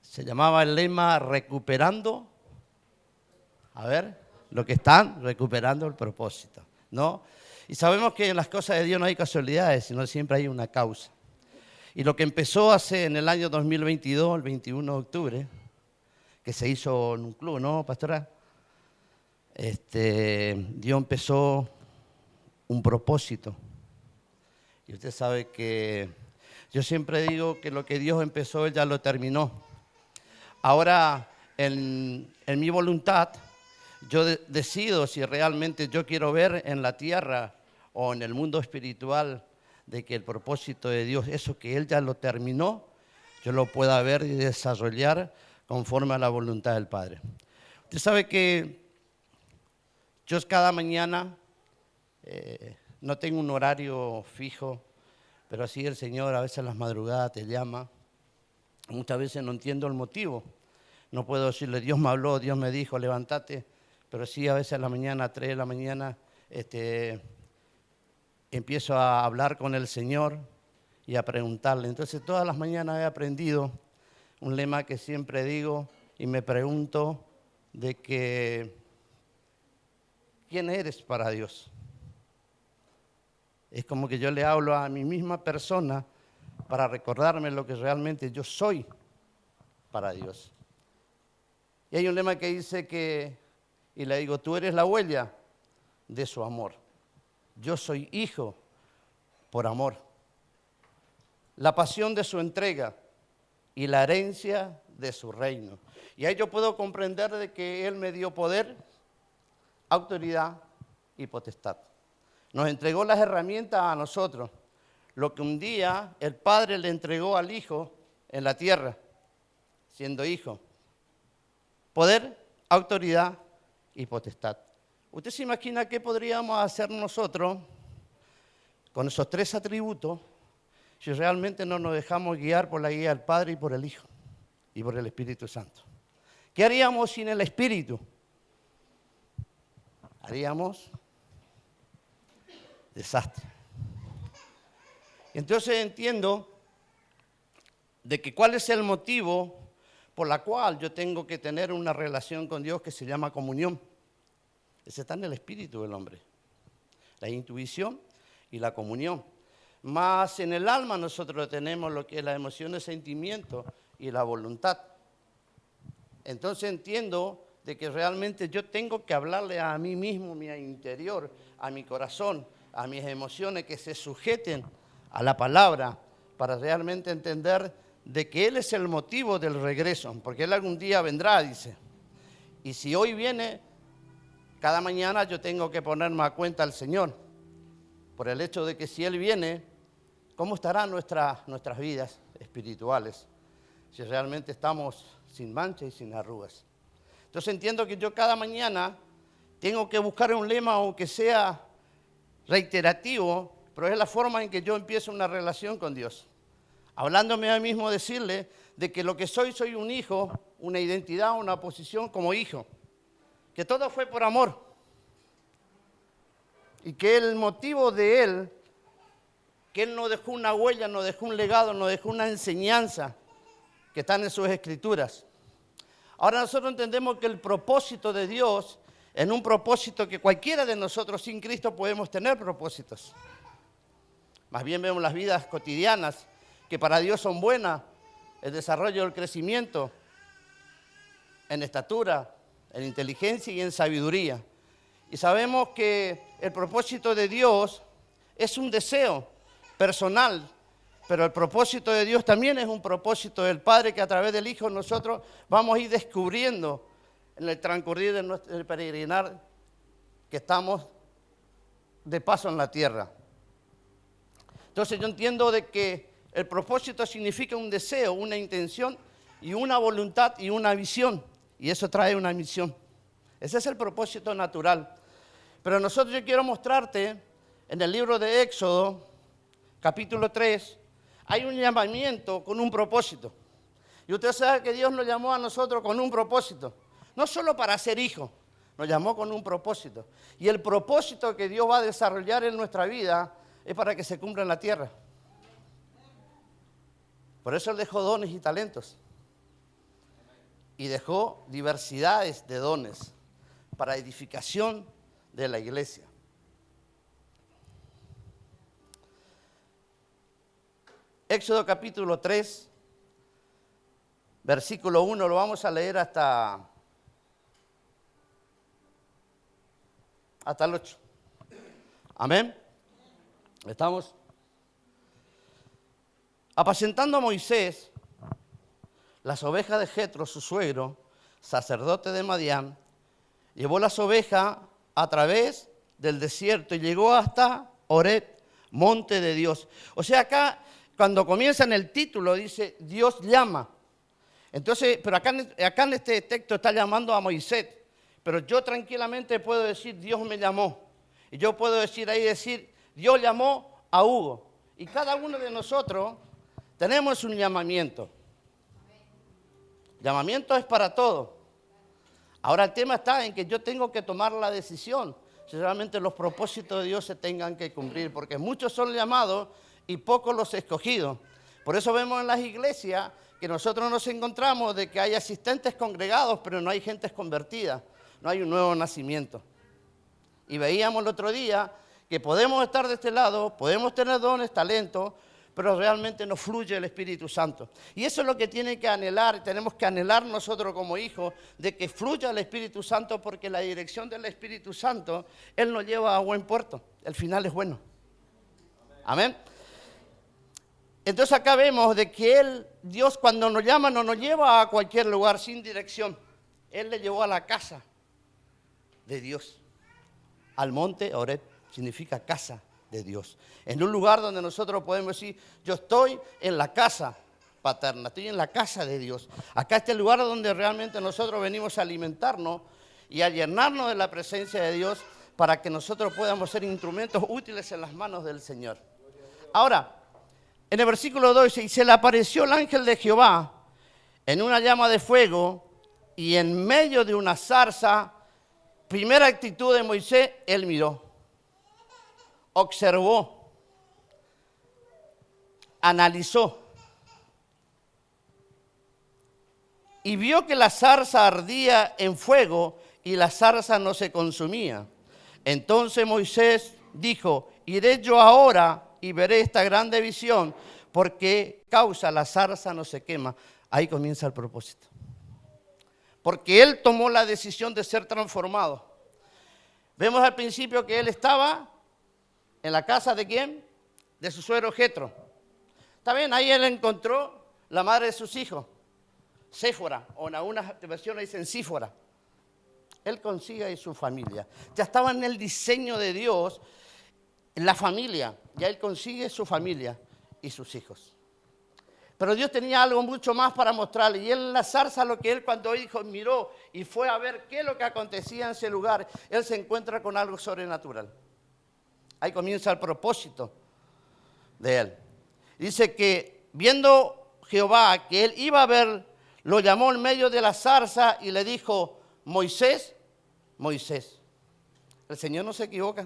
Se llamaba el lema recuperando, lo que están recuperando el propósito, ¿no? Y sabemos que en las cosas de Dios no hay casualidades, sino siempre hay una causa. Y lo que empezó en el año 2022, el 21 de octubre, que se hizo en un club, ¿no, pastora? Dios empezó un propósito. Y usted sabe que yo siempre digo que lo que Dios empezó, Él ya lo terminó. Ahora, en mi voluntad, yo decido si realmente yo quiero ver en la tierra o en el mundo espiritual de que el propósito de Dios, eso que Él ya lo terminó, yo lo pueda ver y desarrollar conforme a la voluntad del Padre. Usted sabe que yo cada mañana no tengo un horario fijo, pero así el Señor a veces a las madrugadas te llama. Muchas veces no entiendo el motivo. No puedo decirle, Dios me habló, Dios me dijo, levántate. Pero sí, a veces a la mañana, a 3 de la mañana, empiezo a hablar con el Señor y a preguntarle. Entonces, todas las mañanas he aprendido un lema que siempre digo y me pregunto de que, ¿quién eres para Dios? Es como que yo le hablo a mi misma persona para recordarme lo que realmente yo soy para Dios. Y hay un lema que dice y le digo, tú eres la huella de su amor. Yo soy hijo por amor. La pasión de su entrega y la herencia de su reino. Y ahí yo puedo comprender de que Él me dio poder, autoridad y potestad. Nos entregó las herramientas a nosotros, lo que un día el Padre le entregó al Hijo en la tierra, siendo hijo. Poder, autoridad y potestad. ¿Usted se imagina qué podríamos hacer nosotros con esos 3 atributos si realmente no nos dejamos guiar por la guía del Padre y por el Hijo y por el Espíritu Santo? ¿Qué haríamos sin el Espíritu? Haríamos desastre. Entonces entiendo de que cuál es el motivo por la cual yo tengo que tener una relación con Dios que se llama comunión. Ese está en el espíritu del hombre, la intuición y la comunión. Más en el alma nosotros tenemos lo que es la emoción, el sentimiento y la voluntad. Entonces entiendo de que realmente yo tengo que hablarle a mí mismo, mi interior, a mi corazón, a mis emociones que se sujeten a la palabra para realmente entender de que Él es el motivo del regreso, porque Él algún día vendrá, dice. Y si hoy viene, cada mañana yo tengo que ponerme a cuenta al Señor, por el hecho de que si Él viene, ¿cómo estarán nuestras vidas espirituales? Si realmente estamos sin mancha y sin arrugas. Entonces entiendo que yo cada mañana tengo que buscar un lema, aunque sea reiterativo, pero es la forma en que yo empiezo una relación con Dios. Hablándome a mí mismo, decirle de que lo que soy un hijo, una identidad, una posición como hijo. Que todo fue por amor. Y que el motivo de Él, que Él no dejó una huella, no dejó un legado, no dejó una enseñanza que están en sus escrituras. Ahora nosotros entendemos que el propósito de Dios, en un propósito que cualquiera de nosotros sin Cristo podemos tener propósitos. Más bien vemos las vidas cotidianas que para Dios son buenas, el desarrollo, el crecimiento, en estatura, en inteligencia y en sabiduría. Y sabemos que el propósito de Dios es un deseo personal, pero el propósito de Dios también es un propósito del Padre que a través del Hijo nosotros vamos a ir descubriendo en el transcurrir del peregrinar que estamos de paso en la tierra. Entonces yo entiendo de que el propósito significa un deseo, una intención y una voluntad y una visión. Y eso trae una misión. Ese es el propósito natural. Pero nosotros yo quiero mostrarte en el libro de Éxodo, capítulo 3, hay un llamamiento con un propósito. Y usted sabe que Dios nos llamó a nosotros con un propósito. No solo para ser hijos, nos llamó con un propósito. Y el propósito que Dios va a desarrollar en nuestra vida es para que se cumpla en la tierra. Por eso Él dejó dones y talentos. y dejó diversidades de dones para edificación de la iglesia. Éxodo capítulo 3, versículo 1, lo vamos a leer hasta el 8. Amén. ¿Estamos? Apacentando a Moisés las ovejas de Jetro, su suegro, sacerdote de Madián, llevó las ovejas a través del desierto y llegó hasta Horeb, monte de Dios. O sea, acá, cuando comienza en el título, dice, Dios llama. Entonces, pero acá en este texto está llamando a Moisés, pero yo tranquilamente puedo decir, Dios me llamó. Y yo puedo decir, Dios llamó a Hugo. Y cada uno de nosotros tenemos un llamamiento. Llamamiento es para todo. Ahora el tema está en que yo tengo que tomar la decisión si realmente los propósitos de Dios se tengan que cumplir, porque muchos son llamados y pocos los escogidos. Por eso vemos en las iglesias que nosotros nos encontramos de que hay asistentes congregados, pero no hay gentes convertidas, no hay un nuevo nacimiento. Y veíamos el otro día que podemos estar de este lado, podemos tener dones, talentos, pero realmente no fluye el Espíritu Santo. Y eso es lo que tiene que anhelar, tenemos que anhelar nosotros como hijos, de que fluya el Espíritu Santo, porque la dirección del Espíritu Santo, Él nos lleva a buen puerto, el final es bueno. Amén. Entonces acá vemos de que Dios cuando nos llama, no nos lleva a cualquier lugar sin dirección. Él le llevó a la casa de Dios, al monte Horeb, significa casa de Dios. En un lugar donde nosotros podemos decir, yo estoy en la casa paterna, estoy en la casa de Dios. Acá está el lugar donde realmente nosotros venimos a alimentarnos y a llenarnos de la presencia de Dios para que nosotros podamos ser instrumentos útiles en las manos del Señor. Ahora, en el versículo 2 dice, y se le apareció el ángel de Jehová en una llama de fuego y en medio de una zarza. Primera actitud de Moisés, él miró, observó, analizó y vio que la zarza ardía en fuego y la zarza no se consumía. Entonces Moisés dijo, iré yo ahora y veré esta grande visión, porque causa la zarza no se quema. Ahí comienza el propósito. Porque él tomó la decisión de ser transformado. Vemos al principio que él estaba en la casa de ¿quién? De su suegro Jetro. Está bien, ahí él encontró la madre de sus hijos, Séfora, o en algunas versiones dicen Sífora. Él consigue ahí su familia. Ya estaba en el diseño de Dios, en la familia. Ya él consigue su familia y sus hijos. Pero Dios tenía algo mucho más para mostrarle. Y él en la zarza, lo que él cuando dijo, miró y fue a ver qué es lo que acontecía en ese lugar, él se encuentra con algo sobrenatural. Ahí comienza el propósito de él. Dice que viendo Jehová que él iba a ver, lo llamó en medio de la zarza y le dijo, Moisés, Moisés. El Señor no se equivoca.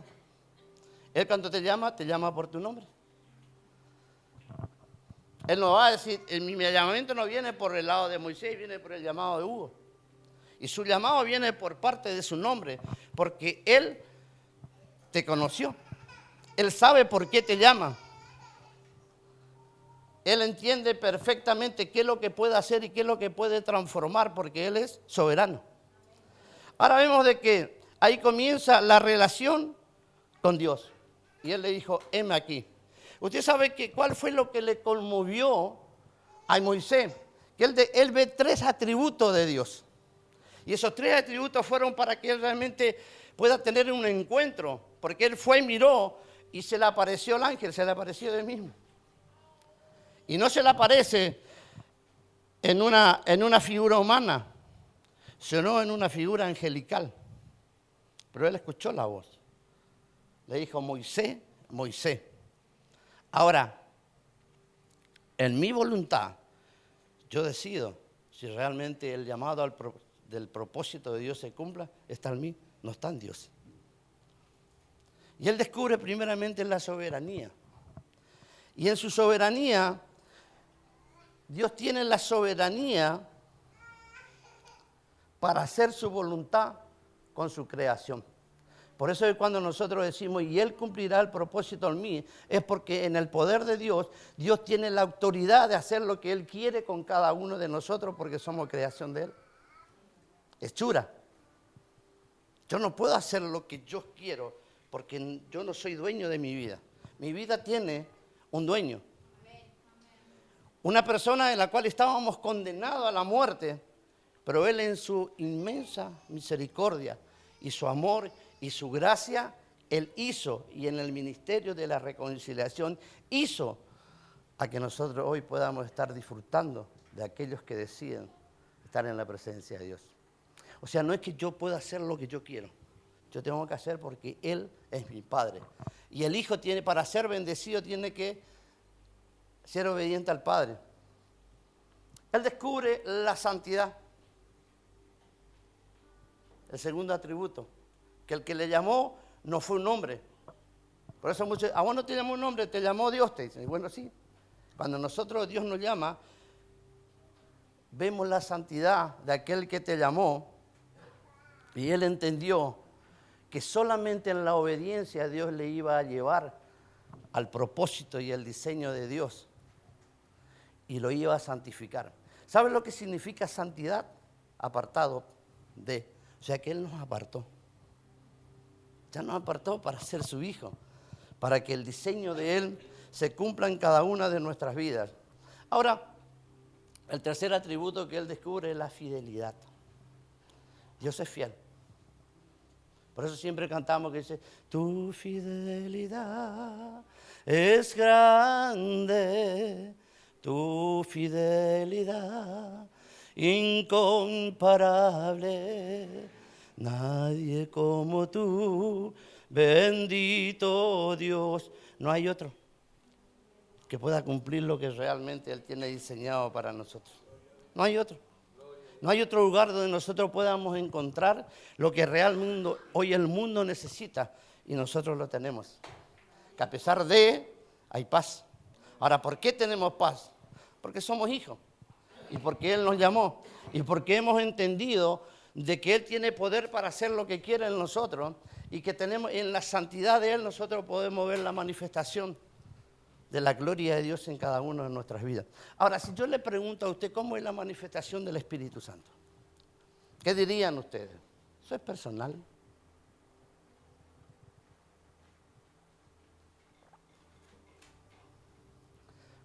Él cuando te llama por tu nombre. Él no va a decir, mi llamamiento no viene por el lado de Moisés, viene por el llamado de Hugo. Y su llamado viene por parte de su nombre, porque Él te conoció. Él sabe por qué te llama. Él entiende perfectamente qué es lo que puede hacer y qué es lo que puede transformar, porque Él es soberano. Ahora vemos de que ahí comienza la relación con Dios. Y Él le dijo, heme aquí. Usted sabe que cuál fue lo que le conmovió a Moisés, que él ve 3 atributos de Dios. Y esos 3 atributos fueron para que él realmente pueda tener un encuentro, porque él fue y miró y se le apareció el ángel, se le apareció de él mismo. Y no se le aparece en una figura humana, sino en una figura angelical. Pero él escuchó la voz. Le dijo, Moisés, Moisés. Ahora, en mi voluntad, yo decido si realmente el llamado del propósito de Dios se cumpla, está en mí, no está en Dios. Y él descubre primeramente la soberanía. Y en su soberanía, Dios tiene la soberanía para hacer su voluntad con su creación. Por eso es cuando nosotros decimos, y Él cumplirá el propósito en mí, es porque en el poder de Dios, Dios tiene la autoridad de hacer lo que Él quiere con cada uno de nosotros porque somos creación de Él. Hechura. Yo no puedo hacer lo que yo quiero porque yo no soy dueño de mi vida. Mi vida tiene un dueño. Una persona en la cual estábamos condenados a la muerte, pero Él en su inmensa misericordia y su amor y su gracia, Él hizo, y en el ministerio de la reconciliación hizo a que nosotros hoy podamos estar disfrutando de aquellos que deciden estar en la presencia de Dios. O sea, no es que yo pueda hacer lo que yo quiero. Yo tengo que hacer porque Él es mi Padre. Y el Hijo tiene, para ser bendecido, tiene que ser obediente al Padre. Él descubre la santidad. El segundo atributo, que el que le llamó no fue un hombre. Por eso muchos, a vos no te llamó un hombre, te llamó Dios, te dicen. Bueno, sí. Cuando nosotros, Dios nos llama, vemos la santidad de aquel que te llamó y Él entendió que solamente en la obediencia Dios le iba a llevar al propósito y el diseño de Dios y lo iba a santificar. ¿Sabe lo que significa santidad? Apartado de. O sea que Él nos apartó. Ya nos apartó para ser su hijo, para que el diseño de Él se cumpla en cada una de nuestras vidas. Ahora, el tercer atributo que Él descubre es la fidelidad. Dios es fiel. Por eso siempre cantamos que dice, tu fidelidad es grande, tu fidelidad incomparable, nadie como tú, bendito Dios. No hay otro que pueda cumplir lo que realmente Él tiene diseñado para nosotros. No hay otro. No hay otro lugar donde nosotros podamos encontrar lo que realmente hoy el mundo necesita y nosotros lo tenemos. Que a pesar de, hay paz. Ahora, ¿por qué tenemos paz? Porque somos hijos y porque Él nos llamó y porque hemos entendido de que Él tiene poder para hacer lo que quiere en nosotros y que tenemos en la santidad de Él nosotros podemos ver la manifestación de la gloria de Dios en cada una de nuestras vidas. Ahora, si yo le pregunto a usted cómo es la manifestación del Espíritu Santo, ¿qué dirían ustedes? Eso es personal.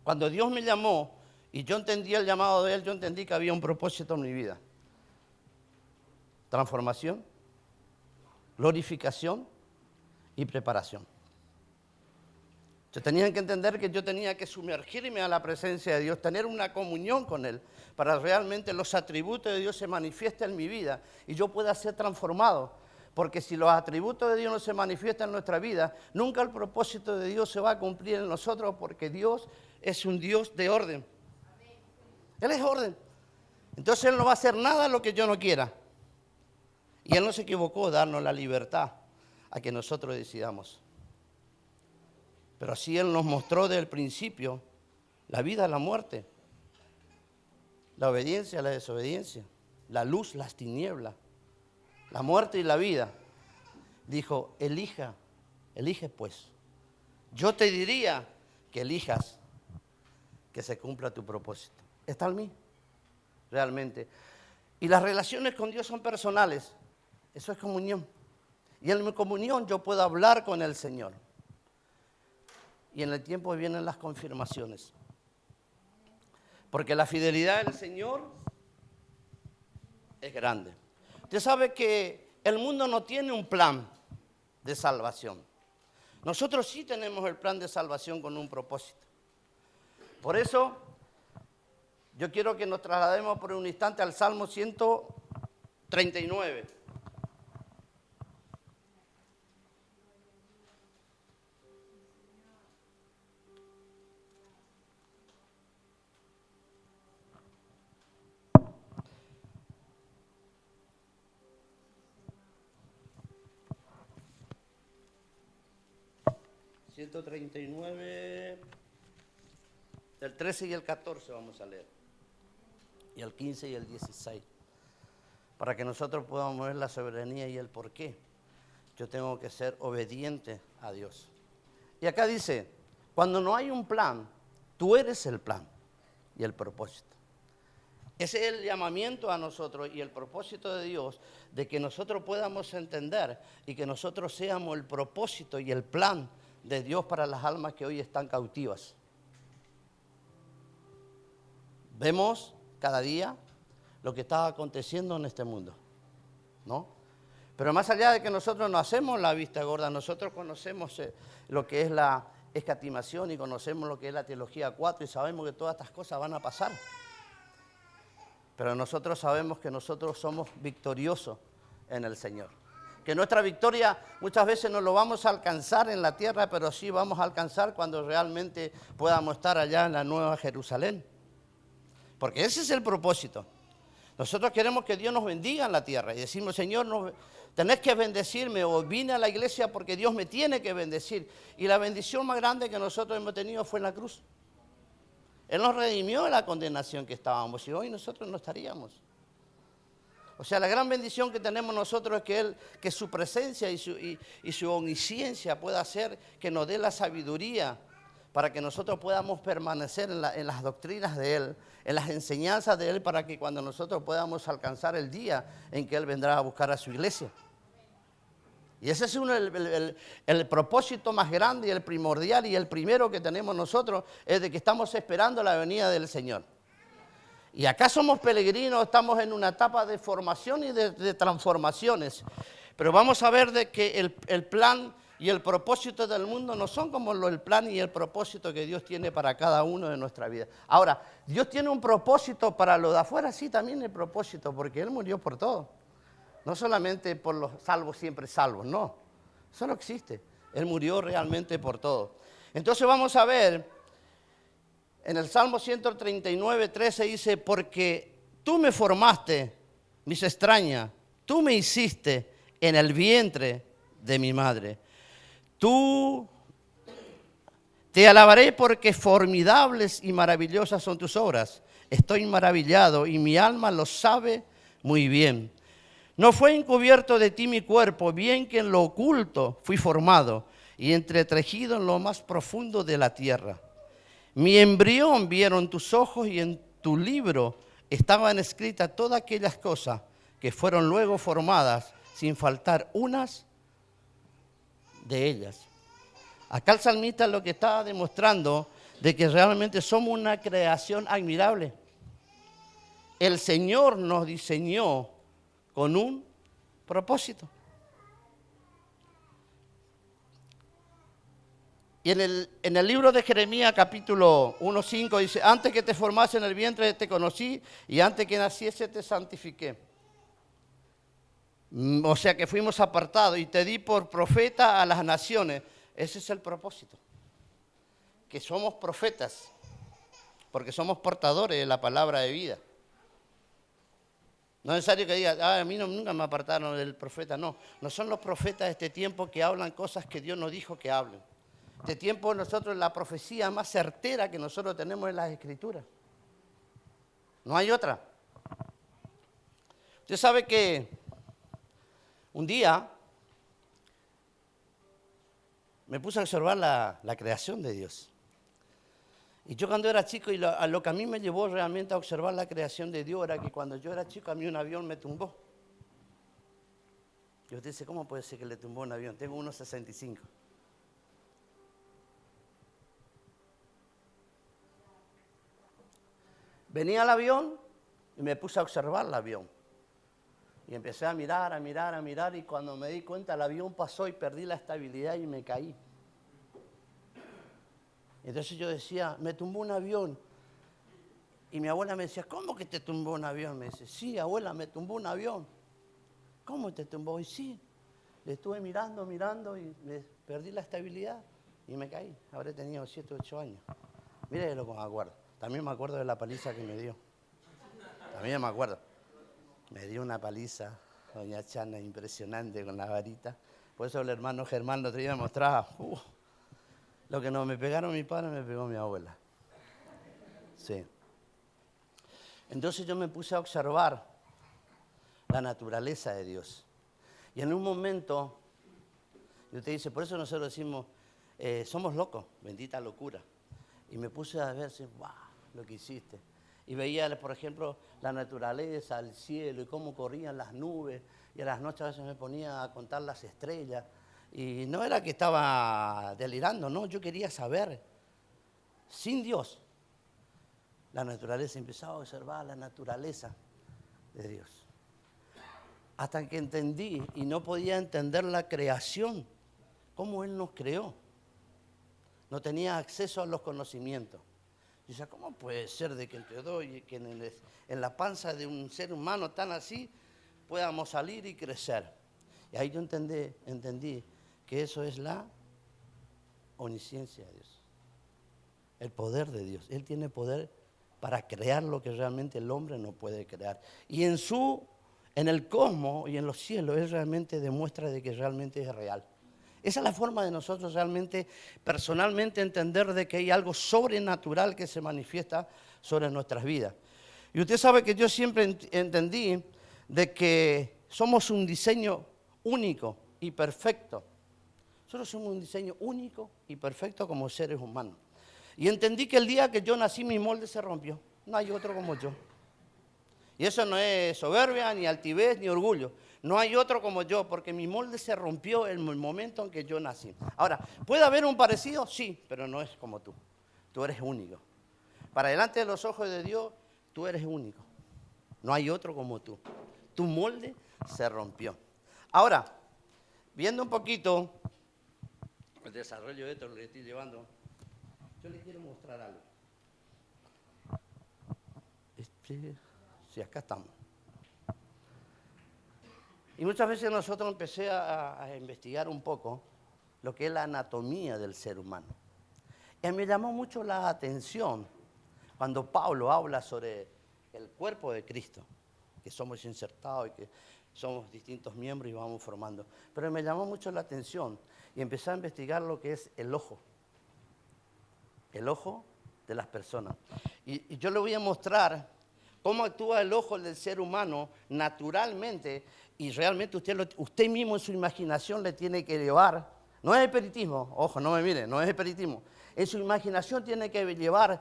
Cuando Dios me llamó y yo entendí el llamado de Él, yo entendí que había un propósito en mi vida. Transformación, glorificación y preparación. Tenían que entender que yo tenía que sumergirme a la presencia de Dios, tener una comunión con Él, para realmente los atributos de Dios se manifiesten en mi vida y yo pueda ser transformado. Porque si los atributos de Dios no se manifiestan en nuestra vida, nunca el propósito de Dios se va a cumplir en nosotros, porque Dios es un Dios de orden. Él es orden. Entonces Él no va a hacer nada lo que yo no quiera. Y Él no se equivocó darnos la libertad a que nosotros decidamos. Pero así Él nos mostró desde el principio la vida, la muerte, la obediencia, la desobediencia, la luz, las tinieblas, la muerte y la vida. Dijo, elige pues. Yo te diría que elijas que se cumpla tu propósito. Está en mí, realmente. Y las relaciones con Dios son personales. Eso es comunión. Y en mi comunión yo puedo hablar con el Señor. Y en el tiempo vienen las confirmaciones. Porque la fidelidad del Señor es grande. Usted sabe que el mundo no tiene un plan de salvación. Nosotros sí tenemos el plan de salvación con un propósito. Por eso, yo quiero que nos traslademos por un instante al Salmo 139. ...139... del 13 y el 14 vamos a leer. Y el 15 y el 16. para que nosotros podamos ver la soberanía y el por qué. Yo tengo que ser obediente a Dios. Y acá dice, cuando no hay un plan, tú eres el plan y el propósito. Ese es el llamamiento a nosotros y el propósito de Dios, de que nosotros podamos entender y que nosotros seamos el propósito y el plan de Dios para las almas que hoy están cautivas. Vemos cada día lo que está aconteciendo en este mundo, ¿no? Pero más allá de que nosotros no hacemos la vista gorda, nosotros conocemos lo que es la escatimación y conocemos lo que es la teología 4 y sabemos que todas estas cosas van a pasar. Pero nosotros sabemos que nosotros somos victoriosos en el Señor. Que nuestra victoria muchas veces no lo vamos a alcanzar en la tierra, pero sí vamos a alcanzar cuando realmente podamos estar allá en la Nueva Jerusalén. Porque ese es el propósito. Nosotros queremos que Dios nos bendiga en la tierra y decimos, Señor, tenés que bendecirme, o vine a la iglesia porque Dios me tiene que bendecir. Y la bendición más grande que nosotros hemos tenido fue en la cruz. Él nos redimió de la condenación que estábamos y hoy nosotros no estaríamos. O sea, la gran bendición que tenemos nosotros es que su presencia y su omnisciencia pueda hacer que nos dé la sabiduría para que nosotros podamos permanecer en las doctrinas de Él, en las enseñanzas de Él, para que cuando nosotros podamos alcanzar el día en que Él vendrá a buscar a su iglesia. Y ese es el propósito más grande y el primordial y el primero que tenemos nosotros, es de que estamos esperando la venida del Señor. Y acá somos peregrinos, estamos en una etapa de formación y de transformaciones. Pero vamos a ver de que el plan y el propósito del mundo no son como el plan y el propósito que Dios tiene para cada uno de nuestra vida. Ahora, Dios tiene un propósito para lo de afuera, sí, también el propósito, porque Él murió por todo. No solamente por los salvos siempre salvos, no. Eso no existe. Él murió realmente por todo. Entonces vamos a ver, en el Salmo 139, 13 dice, porque tú me formaste, mis extrañas, tú me hiciste en el vientre de mi madre. Tú te alabaré porque formidables y maravillosas son tus obras. Estoy maravillado y mi alma lo sabe muy bien. No fue encubierto de ti mi cuerpo, bien que en lo oculto fui formado y entretejido en lo más profundo de la tierra. Mi embrión vieron tus ojos y en tu libro estaban escritas todas aquellas cosas que fueron luego formadas sin faltar unas de ellas. Acá el salmista lo que está demostrando de que realmente somos una creación admirable. El Señor nos diseñó con un propósito. Y en el libro de Jeremías, capítulo 1:5, dice, antes que te formase en el vientre te conocí y antes que naciese te santifiqué. O sea que fuimos apartados y te di por profeta a las naciones. Ese es el propósito. Que somos profetas, porque somos portadores de la palabra de vida. No es necesario que diga, a mí nunca me apartaron del profeta. No, no son los profetas de este tiempo que hablan cosas que Dios nos dijo que hablen. Este tiempo nosotros la profecía más certera que nosotros tenemos en las Escrituras. No hay otra. Usted sabe que un día me puse a observar la creación de Dios. Y yo cuando era chico, y lo que a mí me llevó realmente a observar la creación de Dios era que cuando yo era chico a mí un avión me tumbó. Y usted dice, ¿cómo puede ser que le tumbó un avión? Tengo 1,65. Venía el avión y me puse a observar el avión. Y empecé a mirar y cuando me di cuenta el avión pasó y perdí la estabilidad y me caí. Entonces yo decía, me tumbó un avión. Y mi abuela me decía, ¿cómo que te tumbó un avión? Me dice, sí, abuela, me tumbó un avión. ¿Cómo te tumbó? Y sí, le estuve mirando y me perdí la estabilidad y me caí. Habré tenido 7 o 8 años. Mire lo que me acuerdo. También me acuerdo de la paliza que me dio. También me acuerdo. Me dio una paliza, doña Chana, impresionante con la varita. Por eso el hermano Germán el otro día me mostraba, lo que no me pegaron mi padre, me pegó mi abuela. Sí. Entonces yo me puse a observar la naturaleza de Dios. Y en un momento, y usted dice, por eso nosotros decimos, somos locos, bendita locura. Y me puse a ver, wow, lo que hiciste. Y veía, por ejemplo, la naturaleza, el cielo y cómo corrían las nubes. Y a las noches a veces me ponía a contar las estrellas. Y no era que estaba delirando, no, yo quería saber. Sin Dios, la naturaleza, empezaba a observar la naturaleza de Dios. Hasta que entendí, y no podía entender la creación, cómo Él nos creó. No tenía acceso a los conocimientos. Y decía, ¿cómo puede ser de que entre dos y que en la panza de un ser humano tan así podamos salir y crecer? Y ahí yo entendí que eso es la omnisciencia de Dios, el poder de Dios. Él tiene poder para crear lo que realmente el hombre no puede crear. Y en el cosmos y en los cielos, Él realmente demuestra de que realmente es real. Esa es la forma de nosotros realmente, personalmente, entender de que hay algo sobrenatural que se manifiesta sobre nuestras vidas. Y usted sabe que yo siempre entendí de que somos un diseño único y perfecto. Nosotros somos un diseño único y perfecto como seres humanos. Y entendí que el día que yo nací, mi molde se rompió. No hay otro como yo. Y eso no es soberbia, ni altivez, ni orgullo. No hay otro como yo, porque mi molde se rompió en el momento en que yo nací. Ahora, ¿puede haber un parecido? Sí, pero no es como tú. Tú eres único. Para delante de los ojos de Dios, tú eres único. No hay otro como tú. Tu molde se rompió. Ahora, viendo un poquito el desarrollo de esto, lo que estoy llevando, yo les quiero mostrar algo. Sí, acá estamos. Y muchas veces nosotros empecé a investigar un poco lo que es la anatomía del ser humano. Y me llamó mucho la atención cuando Pablo habla sobre el cuerpo de Cristo, que somos insertados y que somos distintos miembros y vamos formando. Pero me llamó mucho la atención y empecé a investigar lo que es el ojo de las personas. Y yo le voy a mostrar cómo actúa el ojo del ser humano naturalmente, y realmente usted mismo en su imaginación le tiene que llevar, no es espiritismo, ojo, no me mire, no es espiritismo, en su imaginación tiene que llevar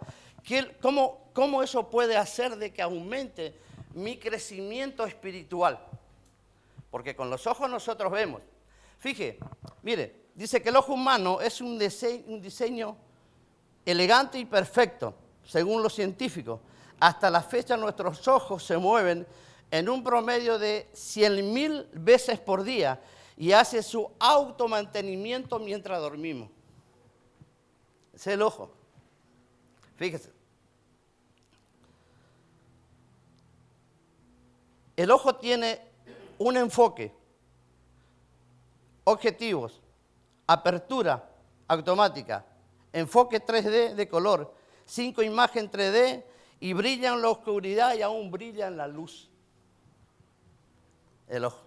cómo eso puede hacer de que aumente mi crecimiento espiritual. Porque con los ojos nosotros vemos. Fíjese, mire, dice que el ojo humano es un diseño elegante y perfecto, según los científicos. Hasta la fecha nuestros ojos se mueven en un promedio de 100.000 veces por día y hace su automantenimiento mientras dormimos. Ese es el ojo. Fíjese. El ojo tiene un enfoque, objetivos, apertura automática, enfoque 3D de color, 5 imagen 3D y brilla en la oscuridad y aún brilla en la luz. El ojo.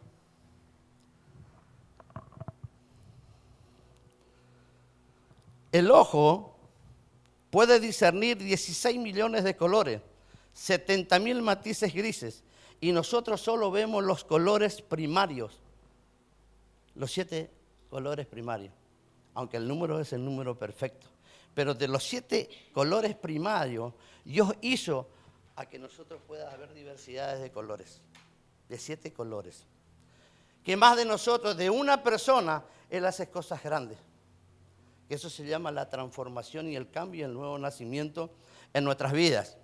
El ojo puede discernir 16 millones de colores, 70.000 matices grises, y nosotros solo vemos los colores primarios, los 7 colores primarios, aunque el número es el número perfecto. Pero de los 7 colores primarios, Dios hizo a que nosotros pueda haber diversidades de colores, de 7 colores. Que más de nosotros, de una persona, Él hace cosas grandes. Eso se llama la transformación y el cambio y el nuevo nacimiento en nuestras vidas.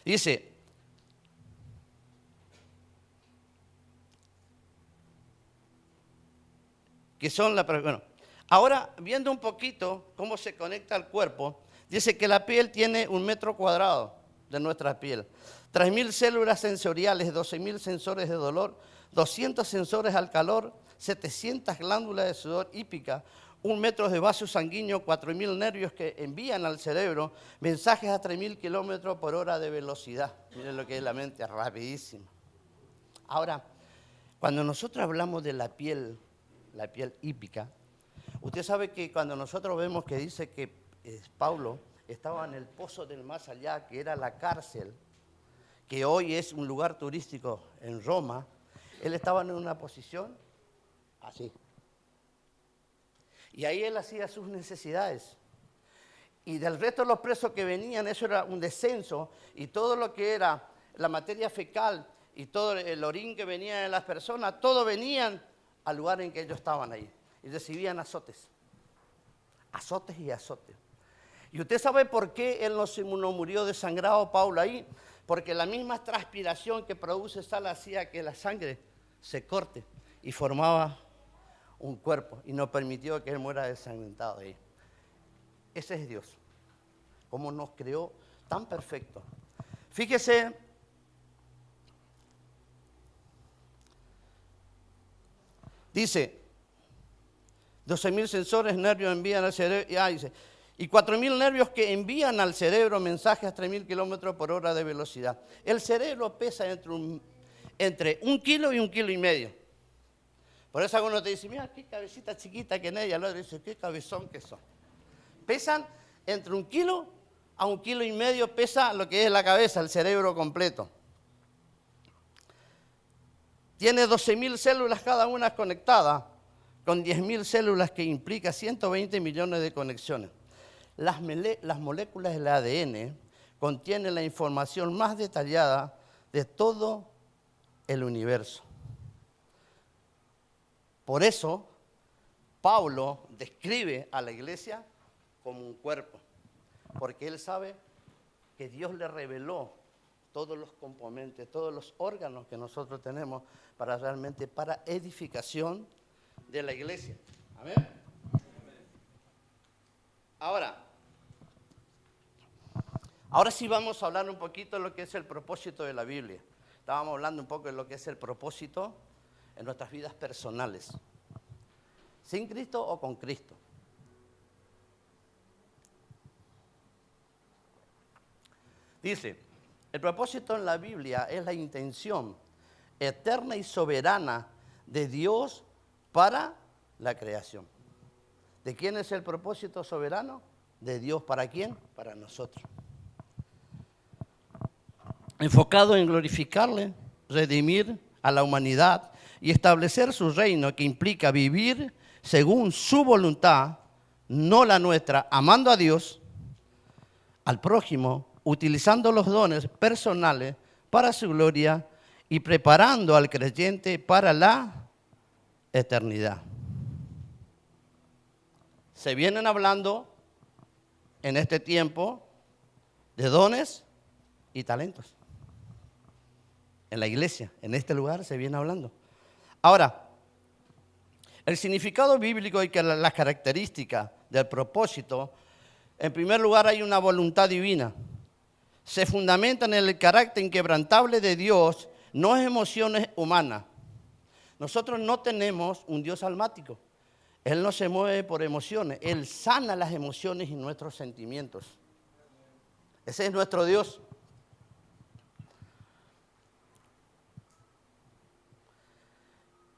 Dice, que son bueno, ahora viendo un poquito cómo se conecta al cuerpo, dice que la piel tiene 1 metro cuadrado de nuestra piel, 3.000 células sensoriales, 12.000 sensores de dolor, 200 sensores al calor, 700 glándulas de sudor hípica, 1 metro de vaso sanguíneo, 4.000 nervios que envían al cerebro mensajes a 3.000 kilómetros por hora de velocidad. Miren lo que es la mente, rapidísimo. Ahora, cuando nosotros hablamos de la piel hípica, usted sabe que cuando nosotros vemos que dice que Pablo estaba en el pozo del más allá, que era la cárcel, que hoy es un lugar turístico en Roma, él estaba en una posición así. Y ahí él hacía sus necesidades. Y del resto de los presos que venían, eso era un descenso, y todo lo que era la materia fecal y todo el orín que venía de las personas, todo venían al lugar en que ellos estaban ahí. Y recibían azotes. Azotes y azotes. Y usted sabe por qué él no murió desangrado, Pablo, ahí. Porque la misma transpiración que produce sal hacía que la sangre se corte y formaba un cuerpo. Y no permitió que él muera desangrentado ahí. Ese es Dios. Cómo nos creó tan perfecto. Fíjese. Dice, 12.000 sensores, nervios envían al cerebro. Dice, y 4.000 nervios que envían al cerebro mensajes a 3.000 kilómetros por hora de velocidad. El cerebro pesa entre 1 kilo y 1,5 kilos. Por eso algunos te dicen, mira, qué cabecita chiquita que en ella. El otro dice, qué cabezón que son. Pesan entre 1 kilo a 1,5 kilos, pesa lo que es la cabeza, el cerebro completo. Tiene 12.000 células cada una conectada, con 10.000 células que implica 120 millones de conexiones. Las moléculas del ADN contienen la información más detallada de todo el universo. Por eso, Pablo describe a la iglesia como un cuerpo, porque él sabe que Dios le reveló todos los componentes, todos los órganos que nosotros tenemos para edificación de la iglesia. Amén. Ahora sí vamos a hablar un poquito de lo que es el propósito de la Biblia. Estábamos hablando un poco de lo que es el propósito en nuestras vidas personales. ¿Sin Cristo o con Cristo? Dice, el propósito en la Biblia es la intención eterna y soberana de Dios para la creación. ¿De quién es el propósito soberano? De Dios. ¿Para quién? Para nosotros. Enfocado en glorificarle, redimir a la humanidad y establecer su reino, que implica vivir según su voluntad, no la nuestra, amando a Dios, al prójimo, utilizando los dones personales para su gloria y preparando al creyente para la eternidad. Se vienen hablando en este tiempo de dones y talentos. En la iglesia, en este lugar se viene hablando. Ahora, el significado bíblico y las características del propósito, en primer lugar hay una voluntad divina. Se fundamenta en el carácter inquebrantable de Dios, no es emociones humanas. Nosotros no tenemos un Dios almático. Él no se mueve por emociones. Él sana las emociones y nuestros sentimientos. Ese es nuestro Dios.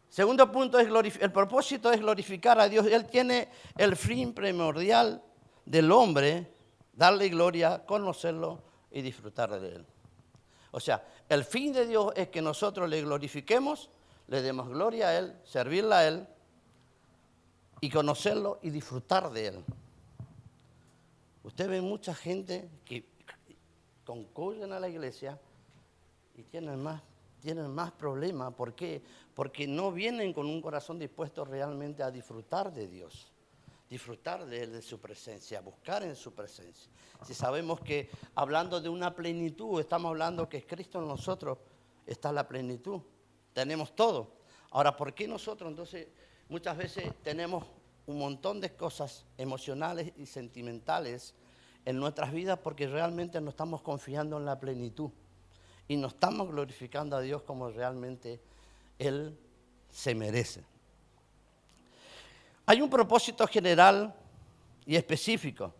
Segundo punto, el propósito es glorificar a Dios. Él tiene el fin primordial del hombre, darle gloria, conocerlo y disfrutar de Él. O sea, el fin de Dios es que nosotros le glorifiquemos, le demos gloria a Él, servirle a Él y conocerlo y disfrutar de Él. Usted ve mucha gente que concurren a la iglesia y tienen más problemas. ¿Por qué? Porque no vienen con un corazón dispuesto realmente a disfrutar de Dios, disfrutar de Él, de su presencia, buscar en su presencia. Si sabemos que hablando de una plenitud, estamos hablando que es Cristo en nosotros, está la plenitud, tenemos todo. Ahora, ¿por qué nosotros entonces muchas veces tenemos un montón de cosas emocionales y sentimentales en nuestras vidas? Porque realmente no estamos confiando en la plenitud y no estamos glorificando a Dios como realmente Él se merece. Hay un propósito general y específico.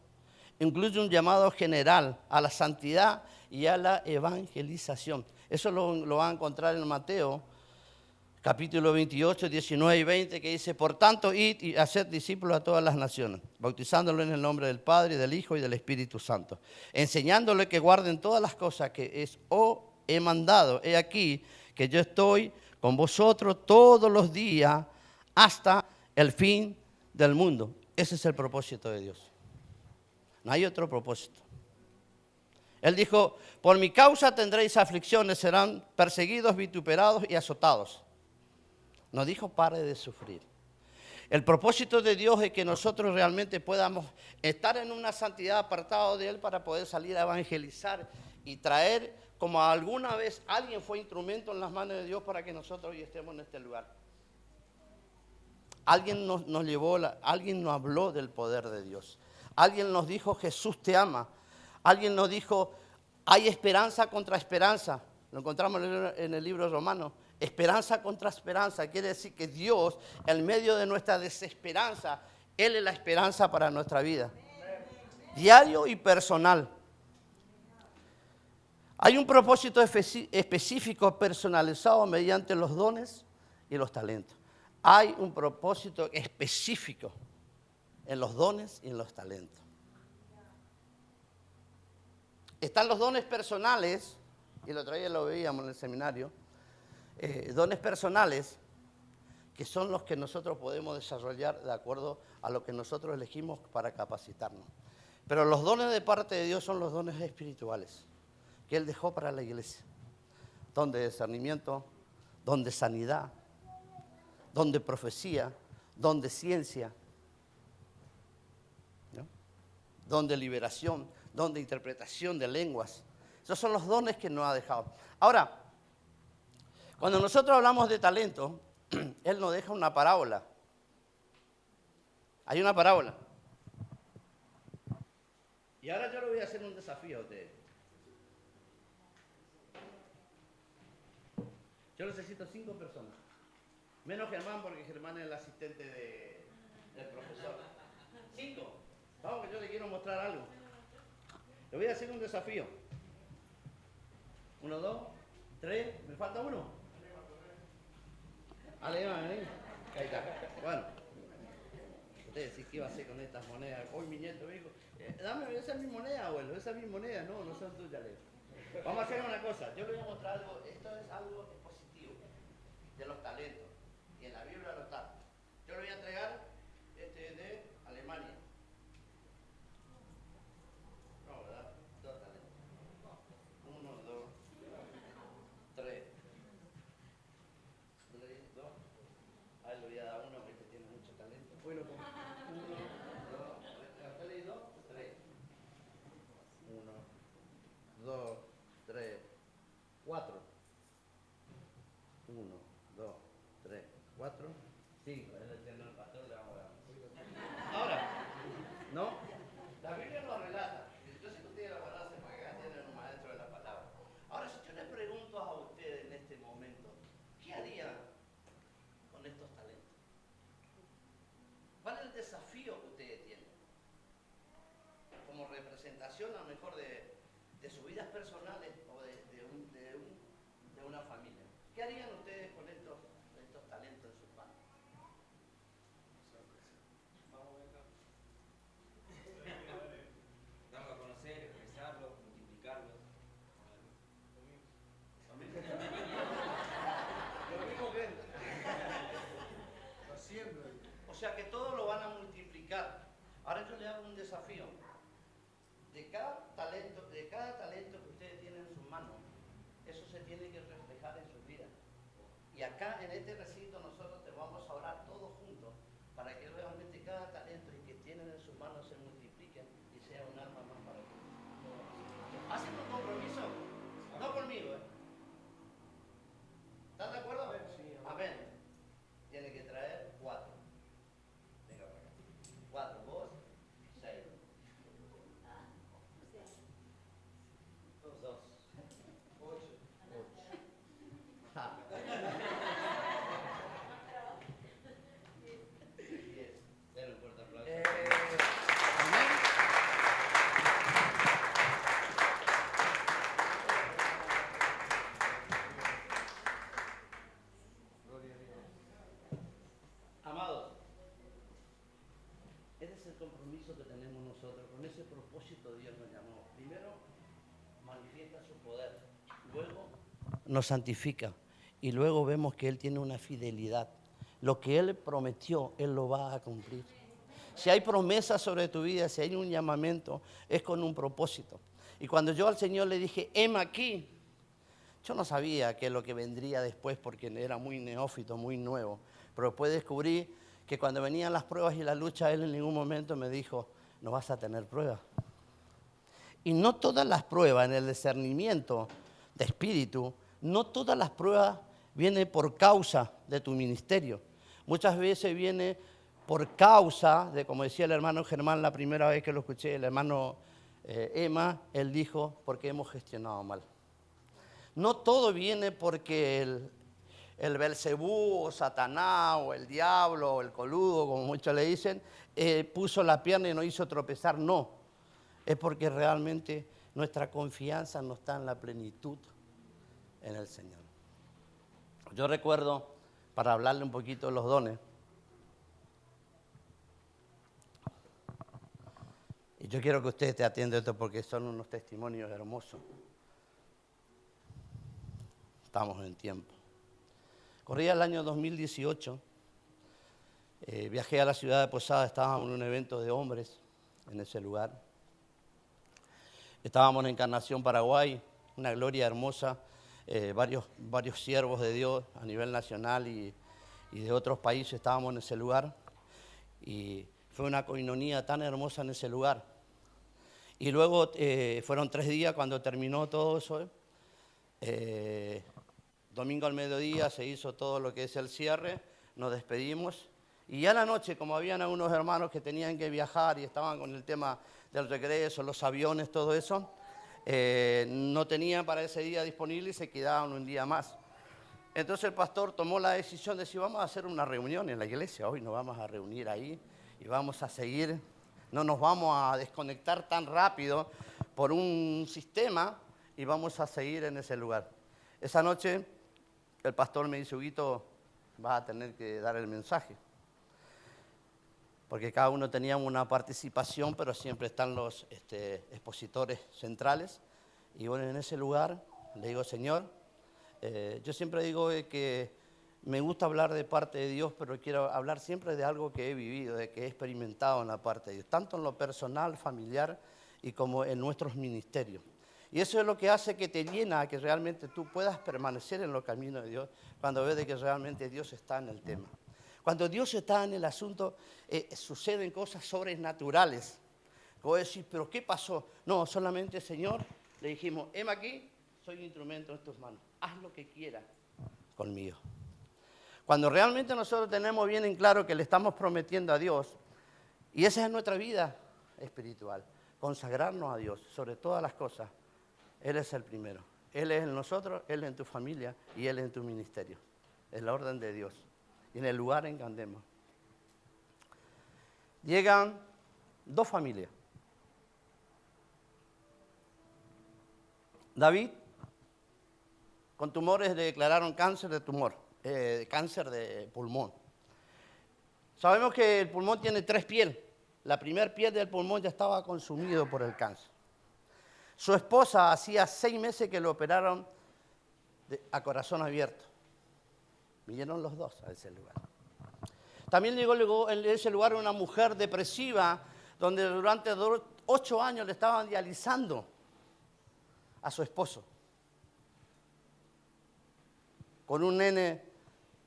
Incluye un llamado general a la santidad y a la evangelización. Eso lo van a encontrar en Mateo, capítulo 28, 19 y 20, que dice, por tanto, id y haced discípulos a todas las naciones, bautizándolos en el nombre del Padre, del Hijo y del Espíritu Santo, enseñándoles que guarden todas las cosas que he mandado. He aquí que yo estoy con vosotros todos los días hasta el fin del mundo. Ese es el propósito de Dios. No hay otro propósito. Él dijo, por mi causa tendréis aflicciones, serán perseguidos, vituperados y azotados. No dijo pare de sufrir. El propósito de Dios es que nosotros realmente podamos estar en una santidad apartado de Él para poder salir a evangelizar y traer, como alguna vez alguien fue instrumento en las manos de Dios para que nosotros hoy estemos en este lugar. Alguien nos llevó, alguien nos habló del poder de Dios. Alguien nos dijo, Jesús te ama. Alguien nos dijo, hay esperanza contra esperanza. Lo encontramos en el libro romano. Esperanza contra esperanza. Quiere decir que Dios, en medio de nuestra desesperanza, Él es la esperanza para nuestra vida. Diario y personal. Hay un propósito específico personalizado mediante los dones y los talentos. Hay un propósito específico en los dones y en los talentos. Están los dones personales, y el otro día lo veíamos en el seminario, dones personales que son los que nosotros podemos desarrollar de acuerdo a lo que nosotros elegimos para capacitarnos. Pero los dones de parte de Dios son los dones espirituales que Él dejó para la iglesia. Don de discernimiento, don de sanidad, don de profecía, don de ciencia, ¿no? Don de liberación, don de interpretación de lenguas. Esos son los dones que nos ha dejado. Ahora, cuando nosotros hablamos de talento, Él nos deja una parábola. Hay una parábola. Y ahora yo le voy a hacer un desafío a ustedes. Yo necesito 5 personas. Menos Germán, porque Germán es el asistente del profesor. 5. Vamos, que yo le quiero mostrar algo. Le voy a hacer un desafío. 1, 2, 3. ¿Me falta uno? Ale, ahí está. Bueno. Usted decís qué iba a hacer con estas monedas. Hoy mi nieto me dijo, dame, esa es mi moneda, abuelo. Esa es mi moneda. No, no son tuyas, Leo. Vamos a hacer una cosa. Yo le voy a mostrar algo. Esto es algo positivo de los talentos. Y en la Biblia lo está. Yo le voy a entregar de Alemania. No, ¿verdad? 2 talentos. 1, 2, 3. 2. A él le voy a dar uno porque tiene mucho talento. Bueno, 1, 2, 3. ¿Usted le dio 2? 3. 1, 2, 3, 4. 1, 2, 3, 4, 5. Él tiene el pastor, le vamos a dar. Ahora, ¿no? La Biblia nos relata. Yo sé que ustedes la conocen porque acá tienen un maestro de la palabra. Ahora, si yo les pregunto a ustedes en este momento, ¿qué harían con estos talentos? ¿Cuál es el desafío que ustedes tienen? Como representación a lo mejor de sus vidas personales o de una familia. ¿Qué harían ustedes con estos talentos en sus manos? Darlo a conocer, expresarlo, multiplicarlo. Lo mismo que él. O sea que todos lo van a multiplicar. Ahora yo le hago un desafío. De cada talento que ustedes tienen en sus manos, eso se tiene que reflejar en sus vidas. Y acá en este recinto nosotros te vamos a orar todos juntos para que realmente cada talento que tienen en sus manos se multiplique y sea un arma más para ti. ¿Hacen un compromiso? No conmigo, ¿eh? ¿Están de acuerdo? Sí. Amén. Tiene que traer 4. Venga para acá. 4, vos, 6. 2, 8. Ja. 10. Denle un fuerte aplauso. Amén. Amados, ese es el compromiso que tenemos nosotros. Con ese propósito Dios nos llamó. Primero, manifiesta su poder. luego nos santifica y luego vemos que Él tiene una fidelidad. Lo que Él prometió, Él lo va a cumplir. Si hay promesas sobre tu vida, si hay un llamamiento, es con un propósito. Y cuando yo al Señor le dije, heme aquí, yo no sabía qué es lo que vendría después porque era muy neófito, muy nuevo. Pero después descubrí que cuando venían las pruebas y la lucha, Él en ningún momento me dijo, no vas a tener pruebas. Y no todas las pruebas en el discernimiento de espíritu, no todas las pruebas vienen por causa de tu ministerio. Muchas veces viene por causa de, como decía el hermano Germán la primera vez que lo escuché, el hermano Emma, él dijo, porque hemos gestionado mal. No todo viene porque el Belcebú o Satanás o el diablo o el coludo, como muchos le dicen, puso la pierna y nos hizo tropezar. No, es porque realmente nuestra confianza no está en la plenitud en el Señor. Yo recuerdo, para hablarle un poquito de los dones, y yo quiero que usted esté atento a esto porque son unos testimonios hermosos. Estamos en tiempo. Corría el año 2018, viajé a la ciudad de Posada, estábamos en un evento de hombres en ese lugar. Estábamos en Encarnación, Paraguay, una gloria hermosa, varios siervos de Dios a nivel nacional y de otros países estábamos en ese lugar. Y fue una coinonía tan hermosa en ese lugar. Y luego fueron 3 días cuando terminó todo eso. Domingo al mediodía se hizo todo lo que es el cierre, nos despedimos. Y ya en la noche, como habían algunos hermanos que tenían que viajar y estaban con el tema del regreso, los aviones, todo eso, no tenían para ese día disponible y se quedaban un día más. Entonces el pastor tomó la decisión de decir, vamos a hacer una reunión en la iglesia, hoy nos vamos a reunir ahí y vamos a seguir, no nos vamos a desconectar tan rápido por un sistema y vamos a seguir en ese lugar. Esa noche el pastor me dice, Huguito, vas a tener que dar el mensaje. Porque cada uno tenía una participación, pero siempre están los expositores centrales. Y bueno, en ese lugar le digo, Señor, yo siempre digo que me gusta hablar de parte de Dios, pero quiero hablar siempre de algo que he vivido, de que he experimentado en la parte de Dios, tanto en lo personal, familiar y como en nuestros ministerios. Y eso es lo que hace que te llena, que realmente tú puedas permanecer en los caminos de Dios cuando ves de que realmente Dios está en el tema. Cuando Dios está en el asunto, suceden cosas sobrenaturales. Vos decís, ¿pero qué pasó? No, solamente, Señor, le dijimos, heme aquí, soy un instrumento en tus manos. Haz lo que quieras conmigo. Cuando realmente nosotros tenemos bien en claro que le estamos prometiendo a Dios, y esa es nuestra vida espiritual, consagrarnos a Dios sobre todas las cosas. Él es el primero. Él es en nosotros, Él es en tu familia y Él es en tu ministerio. Es la orden de Dios. Y en el lugar en que andemos. Llegan 2 familias. David, con tumores le declararon cáncer de tumor, cáncer de pulmón. Sabemos que el pulmón tiene 3 pieles. La primera piel del pulmón ya estaba consumido por el cáncer. Su esposa hacía 6 meses que lo operaron a corazón abierto. Vinieron los 2 a ese lugar. También llegó en ese lugar una mujer depresiva, donde durante 8 años le estaban dializando a su esposo. Con un nene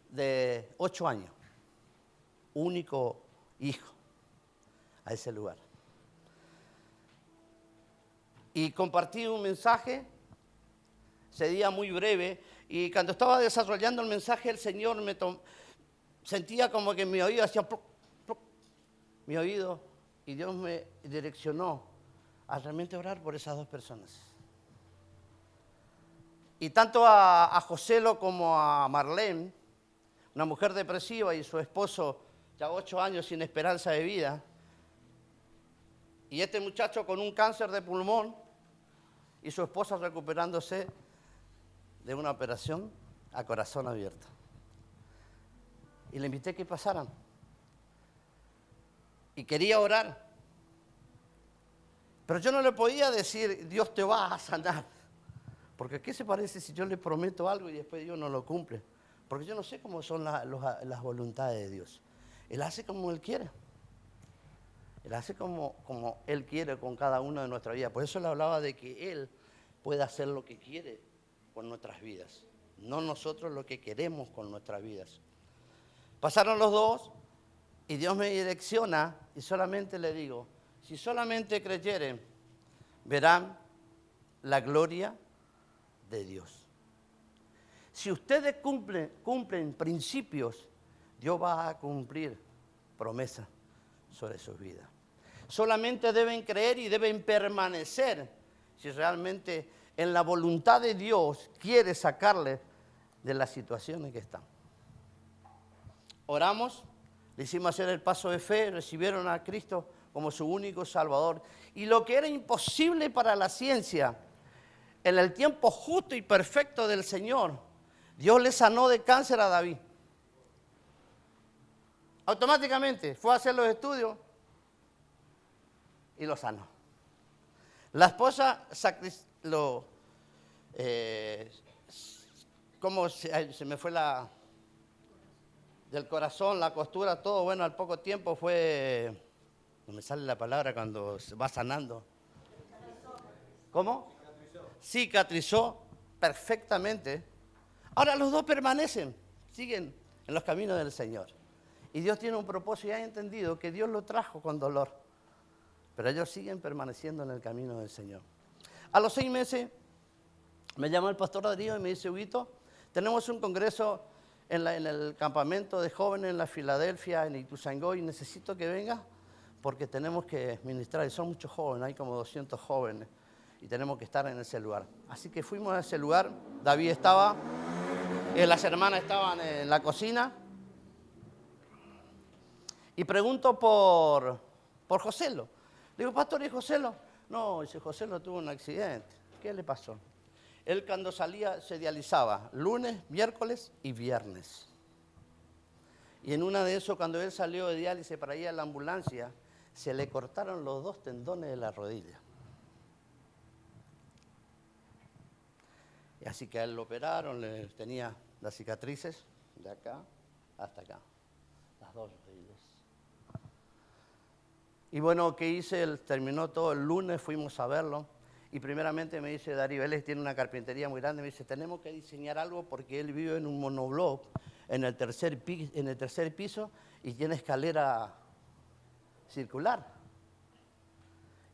de 8 años, único hijo, a ese lugar. Y compartí un mensaje, ese día muy breve, y cuando estaba desarrollando el mensaje, el Señor sentía como que mi oído hacía ploc, ploc, mi oído, y Dios me direccionó a realmente orar por esas 2 personas. Y tanto a Joselo como a Marlene, una mujer depresiva y su esposo ya 8 años sin esperanza de vida, y este muchacho con un cáncer de pulmón y su esposa recuperándose de una operación a corazón abierto. Y le invité a que pasaran. Y quería orar. Pero yo no le podía decir, Dios te va a sanar. Porque ¿qué se parece si yo le prometo algo y después Dios no lo cumple? Porque yo no sé cómo son las voluntades de Dios. Él hace como Él quiere. Él hace como Él quiere con cada uno de nuestras vidas. Por eso le hablaba de que Él puede hacer lo que quiere con nuestras vidas. No nosotros lo que queremos con nuestras vidas. Pasaron los 2 y Dios me direcciona y solamente le digo, si solamente creyeren, verán la gloria de Dios. Si ustedes cumplen principios, Dios va a cumplir promesas sobre sus vidas. Solamente deben creer y deben permanecer si realmente en la voluntad de Dios quiere sacarles de las situaciones que están. Oramos, le hicimos hacer el paso de fe, recibieron a Cristo como su único Salvador. Y lo que era imposible para la ciencia, en el tiempo justo y perfecto del Señor, Dios le sanó de cáncer a David. Automáticamente fue a hacer los estudios y lo sanó. La esposa ¿cómo se me fue del corazón, la costura, todo? Bueno, al poco tiempo fue, no me sale la palabra cuando se va sanando. ¿Cómo? Cicatrizó perfectamente. Ahora los 2 permanecen, siguen en los caminos del Señor. Y Dios tiene un propósito y ha entendido que Dios lo trajo con dolor. Pero ellos siguen permaneciendo en el camino del Señor. A los 6 meses me llamó el pastor Darío y me dice, Huguito, tenemos un congreso en el campamento de jóvenes en la Filadelfia, en Ituzaingó, y necesito que vengas porque tenemos que ministrar. Y son muchos jóvenes, hay como 200 jóvenes y tenemos que estar en ese lugar. Así que fuimos a ese lugar. David estaba, las hermanas estaban en la cocina. Y pregunto por Joselo. Le digo, pastor, ¿y Joselo? No, dice, Joselo tuvo un accidente. ¿Qué le pasó? Él cuando salía se dializaba lunes, miércoles y viernes. Y en una de esos, cuando él salió de diálisis para ir a la ambulancia, se le cortaron los 2 tendones de la rodilla. Y así que a él lo operaron, tenía las cicatrices de acá hasta acá, las 2 rodillas. Y bueno, ¿qué hice? Él terminó todo el lunes, fuimos a verlo. Y primeramente me dice Darío, él tiene una carpintería muy grande, me dice, tenemos que diseñar algo porque él vive en un monobloc en el tercer piso y tiene escalera circular.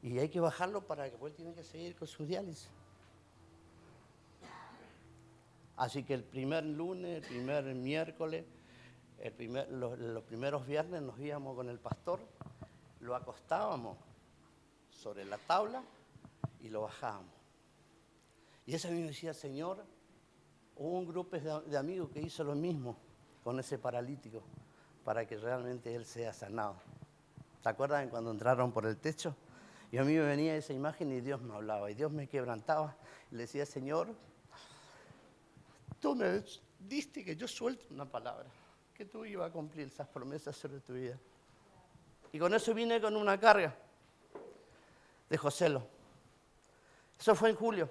Y hay que bajarlo para que él tiene que seguir con su diálisis. Así que el primer lunes, el primer miércoles, los primeros viernes nos íbamos con el pastor, lo acostábamos sobre la tabla y lo bajábamos. Y ese mismo decía, Señor, hubo un grupo de amigos que hizo lo mismo con ese paralítico para que realmente él sea sanado. ¿Se acuerdan cuando entraron por el techo? Y a mí me venía esa imagen y Dios me hablaba y Dios me quebrantaba y le decía, Señor, tú me diste que yo suelte una palabra, que tú ibas a cumplir esas promesas sobre tu vida. Y con eso vine con una carga de Joselo. Eso fue en julio.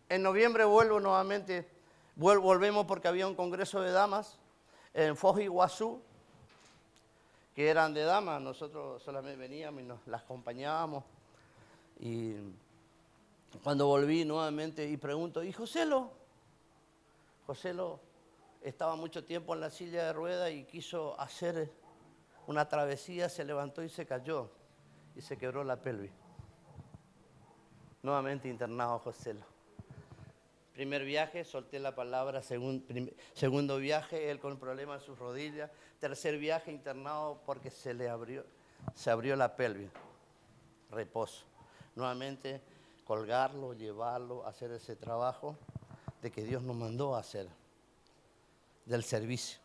En noviembre vuelvo nuevamente, volvemos porque había un congreso de damas en Foz do Iguazú, que eran de damas, nosotros solamente veníamos y las acompañábamos. Y cuando volví nuevamente y pregunto, ¿y Joselo? Joselo estaba mucho tiempo en la silla de ruedas y quiso hacer una travesía, se levantó y se cayó y se quebró la pelvis. Nuevamente internado Joselo. Primer viaje, solté la palabra. Segundo viaje, él con problemas en sus rodillas. Tercer viaje, internado porque se abrió la pelvis. Reposo. Nuevamente, colgarlo, llevarlo, hacer ese trabajo de que Dios nos mandó a hacer, del servicio.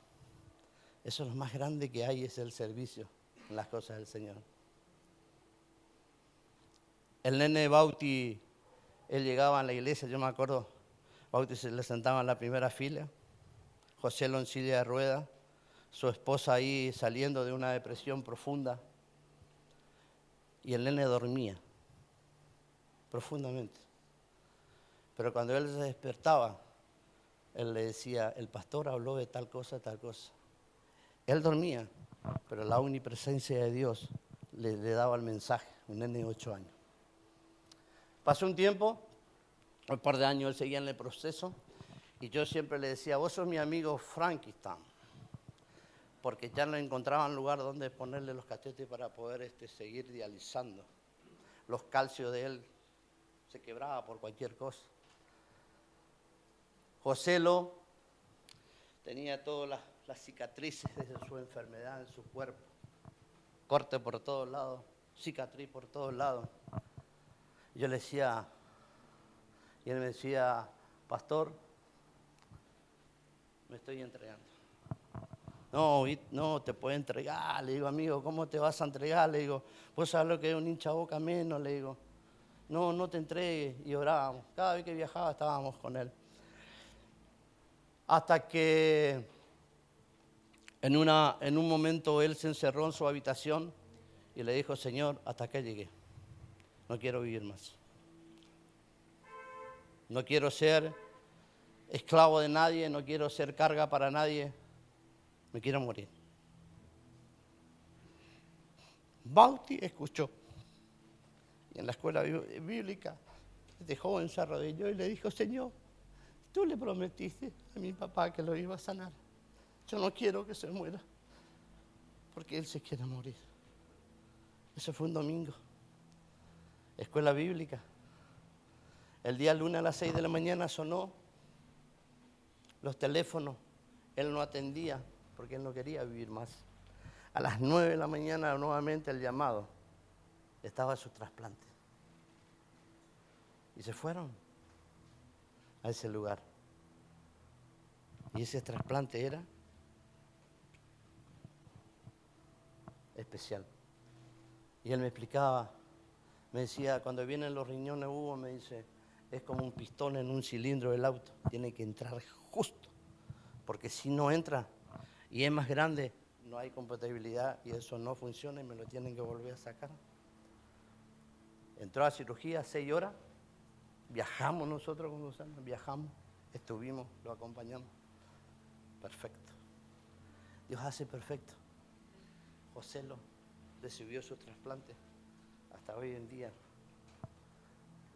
Eso es lo más grande que hay, es el servicio en las cosas del Señor. El nene Bauti, él llegaba a la iglesia, yo me acuerdo, Bauti se le sentaba en la primera fila, Joselo en silla de ruedas, su esposa ahí saliendo de una depresión profunda, y el nene dormía. profundamente. Pero cuando él se despertaba, él le decía, el pastor habló de tal cosa, tal cosa. Él dormía, pero la omnipresencia de Dios le daba el mensaje, un nene de 8 años. Pasó un tiempo, un par de años, él seguía en el proceso, y yo siempre le decía, vos sos mi amigo Frankenstein, porque ya no encontraban lugar donde ponerle los catéteres para poder seguir dializando. Los calcios de él se quebraba por cualquier cosa. Joselo tenía todas las cicatrices de su enfermedad en su cuerpo. Corte por todos lados, cicatriz por todos lados. Yo le decía, y él me decía, pastor, me estoy entregando. No, te puedo entregar. Le digo, amigo, ¿cómo te vas a entregar? Le digo, vos sabés lo que es un hincha boca menos. Le digo, no te entregues. Y orábamos. Cada vez que viajaba estábamos con él. Hasta que en un momento él se encerró en su habitación y le dijo, Señor, hasta acá llegué. No quiero vivir más. No quiero ser esclavo de nadie, no quiero ser carga para nadie. Me quiero morir. Bauti escuchó. Y en la escuela bíblica, este joven se arrodilló y le dijo, Señor, tú le prometiste a mi papá que lo iba a sanar. Yo no quiero que se muera, porque él se quiere morir. Eso fue un domingo. Escuela bíblica. El día lunes a las 6 de la mañana sonó los teléfonos. Él no atendía porque él no quería vivir más. A las 9 de la mañana nuevamente el llamado. Estaba su trasplante. Y se fueron a ese lugar. Y ese trasplante era especial. Y él me explicaba, me decía, cuando vienen los riñones Hugo, me dice, es como un pistón en un cilindro del auto, tiene que entrar justo, porque si no entra y es más grande, no hay compatibilidad y eso no funciona y me lo tienen que volver a sacar. Entró a cirugía 6 horas, viajamos nosotros con Susana, viajamos, estuvimos, lo acompañamos. Perfecto. Dios hace perfecto. Joselo recibió su trasplante hasta hoy en día.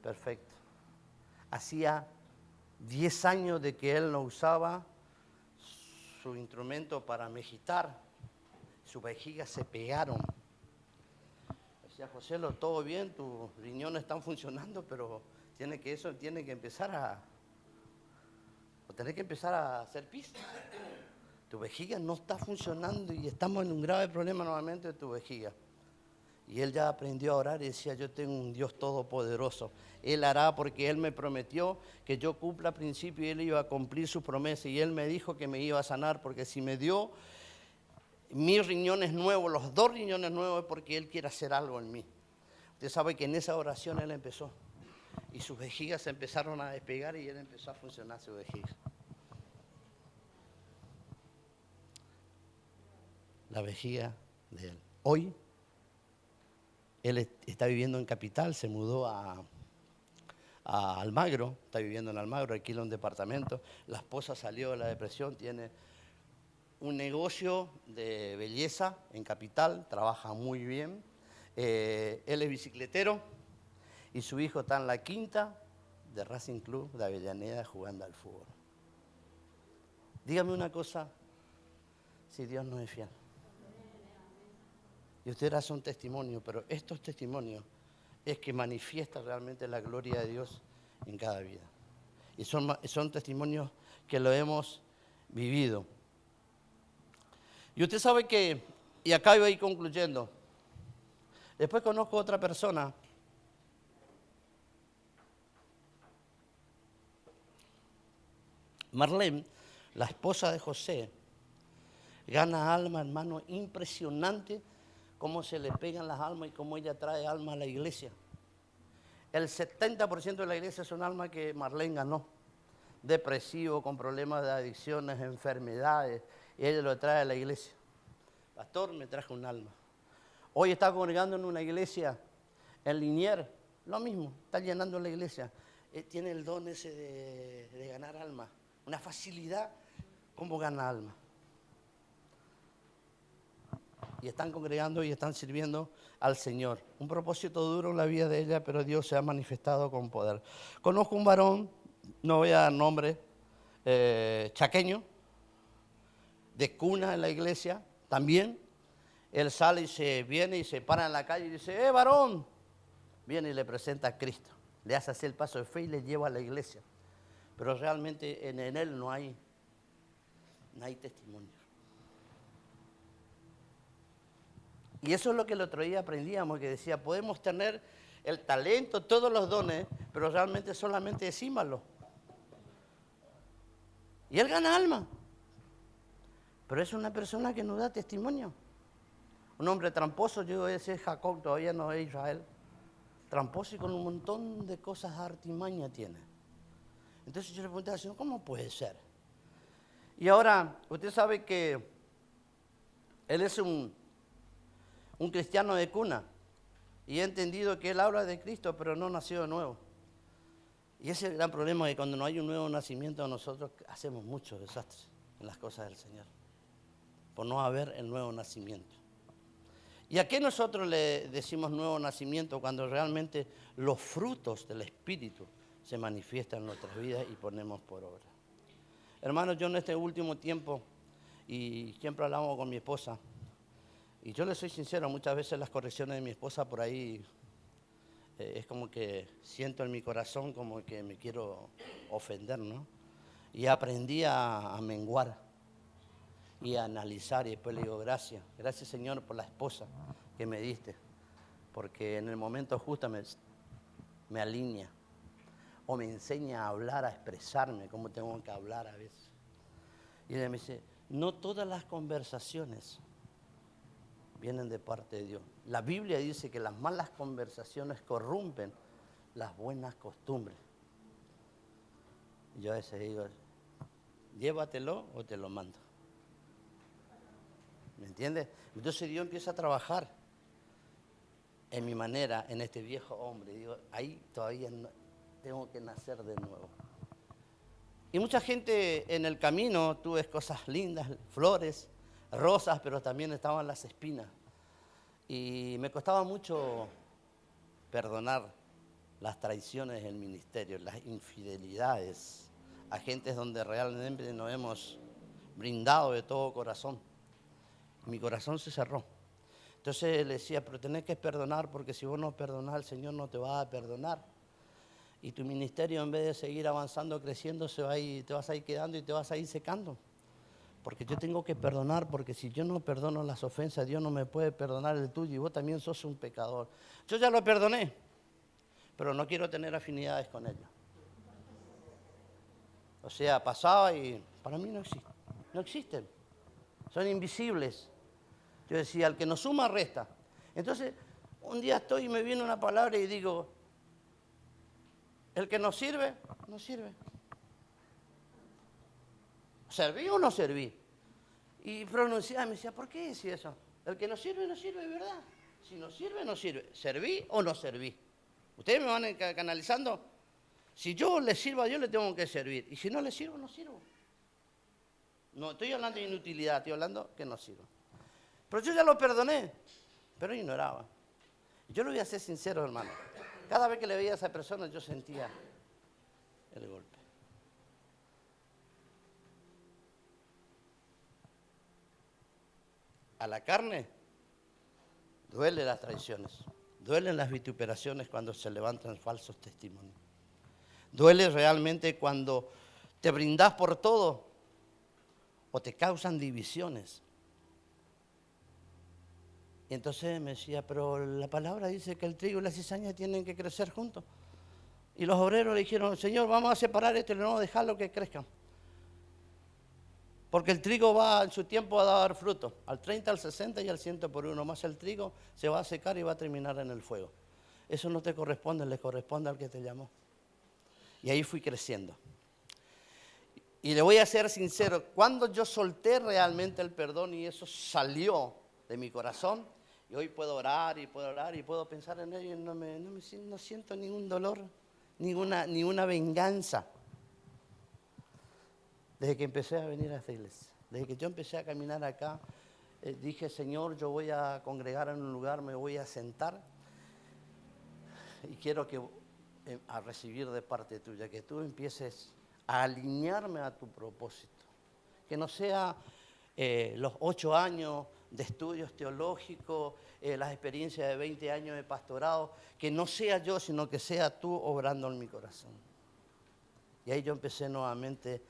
Perfecto. Hacía 10 años de que él no usaba su instrumento para mejitar. Sus vejigas se pegaron. Decía, Joselo, todo bien, tus riñones están funcionando, pero tiene que empezar a hacer pis. Tu vejiga no está funcionando y estamos en un grave problema nuevamente de tu vejiga. Y él ya aprendió a orar y decía, yo tengo un Dios todopoderoso. Él hará porque Él me prometió que yo cumpla principio y Él iba a cumplir su promesa. Y Él me dijo que me iba a sanar porque si me dio mis riñones nuevos, los 2 riñones nuevos, es porque Él quiere hacer algo en mí. Usted sabe que en esa oración Él empezó. Y sus vejigas se empezaron a despegar y Él empezó a funcionar su vejiga. La vejiga de Él. Hoy, Él está viviendo en Capital, se mudó a Almagro, está viviendo en Almagro, alquila un departamento. La esposa salió de la depresión, tiene un negocio de belleza en Capital, trabaja muy bien. Él es bicicletero y su hijo está en la quinta de Racing Club de Avellaneda jugando al fútbol. Dígame una cosa, si Dios no es fiel. Y ustedes son testimonios, pero estos testimonios es que manifiesta realmente la gloria de Dios en cada vida. Y son testimonios que lo hemos vivido. Y usted sabe que, y acá iba a ir concluyendo, después conozco a otra persona Marlene, la esposa de José, gana alma, hermano, impresionante cómo se le pegan las almas y cómo ella trae alma a la iglesia. El 70% de la iglesia son almas que Marlene ganó. Depresivo, con problemas de adicciones, enfermedades, y ella lo trae a la iglesia. Pastor, me trajo un alma. Hoy está congregando en una iglesia en Liniers, lo mismo, está llenando la iglesia. Tiene el don ese de ganar alma, una facilidad como gana alma. Y están congregando y están sirviendo al Señor. Un propósito duro en la vida de ella, pero Dios se ha manifestado con poder. Conozco un varón, no voy a dar nombre, chaqueño, de cuna en la iglesia, también. Él sale y se viene y se para en la calle y dice, varón. Viene y le presenta a Cristo. Le hace así el paso de fe y le lleva a la iglesia. Pero realmente en él no hay testimonio. Y eso es lo que el otro día aprendíamos, que decía, podemos tener el talento, todos los dones, pero realmente solamente decímalo. Y él gana alma. Pero es una persona que no da testimonio. Un hombre tramposo, yo ese es Jacob, todavía no es Israel. Tramposo y con un montón de cosas artimaña tiene. Entonces yo le pregunté al Señor, ¿cómo puede ser? Y ahora, usted sabe que él es un cristiano de cuna. Y he entendido que él habla de Cristo, pero no nació de nuevo. Y ese es el gran problema, que cuando no hay un nuevo nacimiento, nosotros hacemos muchos desastres en las cosas del Señor. Por no haber el nuevo nacimiento. ¿Y a qué nosotros le decimos nuevo nacimiento cuando realmente los frutos del Espíritu se manifiestan en nuestras vidas y ponemos por obra? Hermanos, yo en este último tiempo, y siempre hablamos con mi esposa, y yo le soy sincero, muchas veces las correcciones de mi esposa por ahí es como que siento en mi corazón como que me quiero ofender, ¿no? Y aprendí a menguar y a analizar, y después le digo, gracias Señor por la esposa que me diste, porque en el momento justo me alinea o me enseña a hablar, a expresarme como tengo que hablar a veces. Y ella me dice, no todas las conversaciones vienen de parte de Dios. La Biblia dice que las malas conversaciones corrompen las buenas costumbres. Y yo a veces digo, llévatelo o te lo mando. ¿Me entiendes? Entonces Dios empieza a trabajar en mi manera, en este viejo hombre. Digo, ahí todavía no, tengo que nacer de nuevo. Y mucha gente en el camino, tú ves cosas lindas, flores, rosas, pero también estaban las espinas. Y me costaba mucho perdonar las traiciones del ministerio, las infidelidades a gentes donde realmente nos hemos brindado de todo corazón. Mi corazón se cerró. Entonces le decía, pero tenés que perdonar, porque si vos no perdonás, el Señor no te va a perdonar. Y tu ministerio, en vez de seguir avanzando, creciendo, te vas a ir quedando y te vas a ir secando. Porque yo tengo que perdonar, porque si yo no perdono las ofensas, Dios no me puede perdonar el tuyo, y vos también sos un pecador. Yo ya lo perdoné, pero no quiero tener afinidades con ella. O sea, pasaba y para mí no existen. Son invisibles. Yo decía, el que nos suma, resta. Entonces, un día estoy y me viene una palabra y digo, el que nos sirve, nos sirve. ¿Serví o no serví? Y pronunciaba y me decía, ¿por qué decía eso? El que nos sirve, ¿verdad? Si nos sirve, nos sirve. ¿Serví o no serví? Ustedes me van canalizando. Si yo le sirvo a Dios, le tengo que servir. Y si no le sirvo, no sirvo. No estoy hablando de inutilidad, estoy hablando que no sirvo. Pero yo ya lo perdoné, pero ignoraba. Yo le voy a ser sincero, hermano. Cada vez que le veía a esa persona, yo sentía el golpe. A la carne duele las traiciones, duelen las vituperaciones cuando se levantan falsos testimonios. Duele realmente cuando te brindás por todo o te causan divisiones. Y entonces me decía, pero la palabra dice que el trigo y la cizaña tienen que crecer juntos. Y los obreros le dijeron, Señor, vamos a separar esto y no vamos a dejarlo que crezcan. Porque el trigo va en su tiempo a dar fruto, al 30, al 60 y al 100 por uno. Más el trigo se va a secar y va a terminar en el fuego. Eso no te corresponde, le corresponde al que te llamó. Y ahí fui creciendo. Y le voy a ser sincero, cuando yo solté realmente el perdón y eso salió de mi corazón, Y hoy puedo orar y puedo orar y puedo pensar en ello y no siento ningún dolor, ninguna venganza. Desde que empecé a venir a esta iglesia, desde que yo empecé a caminar acá, dije, Señor, yo voy a congregar en un lugar, me voy a sentar y quiero a recibir de parte tuya, que tú empieces a alinearme a tu propósito. Que no sea los 8 años de estudios teológicos, las experiencias de 20 años de pastorado, que no sea yo, sino que sea tú obrando en mi corazón. Y ahí yo empecé nuevamente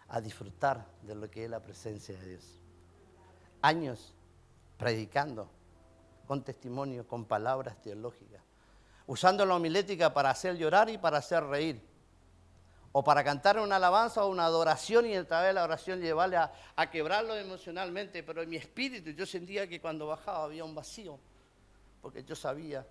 a disfrutar de lo que es la presencia de Dios. Años predicando, con testimonio, con palabras teológicas, usando la homilética para hacer llorar y para hacer reír, o para cantar una alabanza o una adoración y a través de la oración llevarle a quebrarlo emocionalmente, pero en mi espíritu yo sentía que cuando bajaba había un vacío, porque yo sabía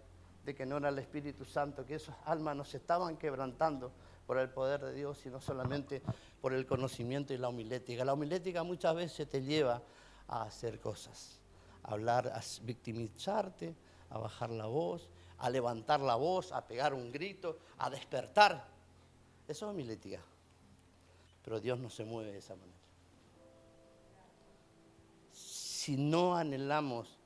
de que no era el Espíritu Santo, que esas almas no se estaban quebrantando por el poder de Dios, sino solamente por el conocimiento y la homilética. La homilética muchas veces te lleva a hacer cosas, a hablar, a victimizarte, a bajar la voz, a levantar la voz, a pegar un grito, a despertar. Eso es homilética. Pero Dios no se mueve de esa manera. Si no anhelamos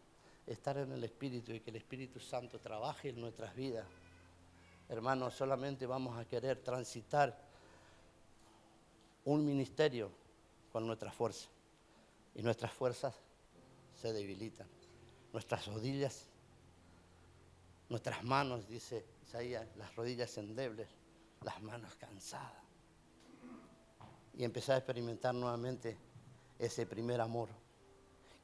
estar en el Espíritu y que el Espíritu Santo trabaje en nuestras vidas, hermanos, solamente vamos a querer transitar un ministerio con nuestras fuerzas. Y nuestras fuerzas se debilitan. Nuestras rodillas, nuestras manos, dice Isaías, las rodillas endebles, las manos cansadas. Y empezar a experimentar nuevamente ese primer amor.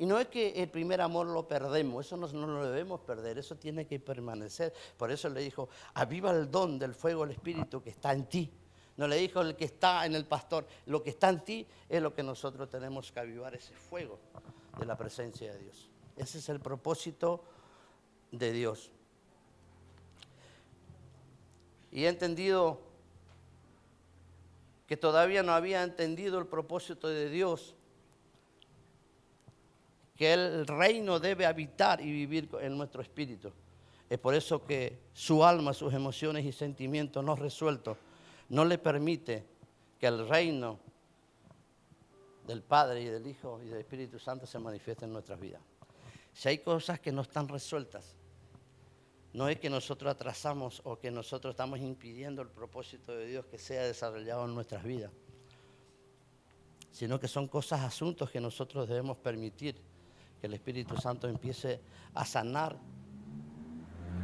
Y no es que el primer amor lo perdemos, eso no lo debemos perder, eso tiene que permanecer. Por eso le dijo, aviva el don del fuego del Espíritu que está en ti. No le dijo el que está en el pastor, lo que está en ti es lo que nosotros tenemos que avivar, ese fuego de la presencia de Dios. Ese es el propósito de Dios. Y he entendido que todavía no había entendido el propósito de Dios, que el reino debe habitar y vivir en nuestro espíritu. Es por eso que su alma, sus emociones y sentimientos no resueltos no le permite que el reino del Padre y del Hijo y del Espíritu Santo se manifieste en nuestras vidas. Si hay cosas que no están resueltas, no es que nosotros atrasamos o que nosotros estamos impidiendo el propósito de Dios que sea desarrollado en nuestras vidas, sino que son cosas, asuntos que nosotros debemos permitir que el Espíritu Santo empiece a sanar,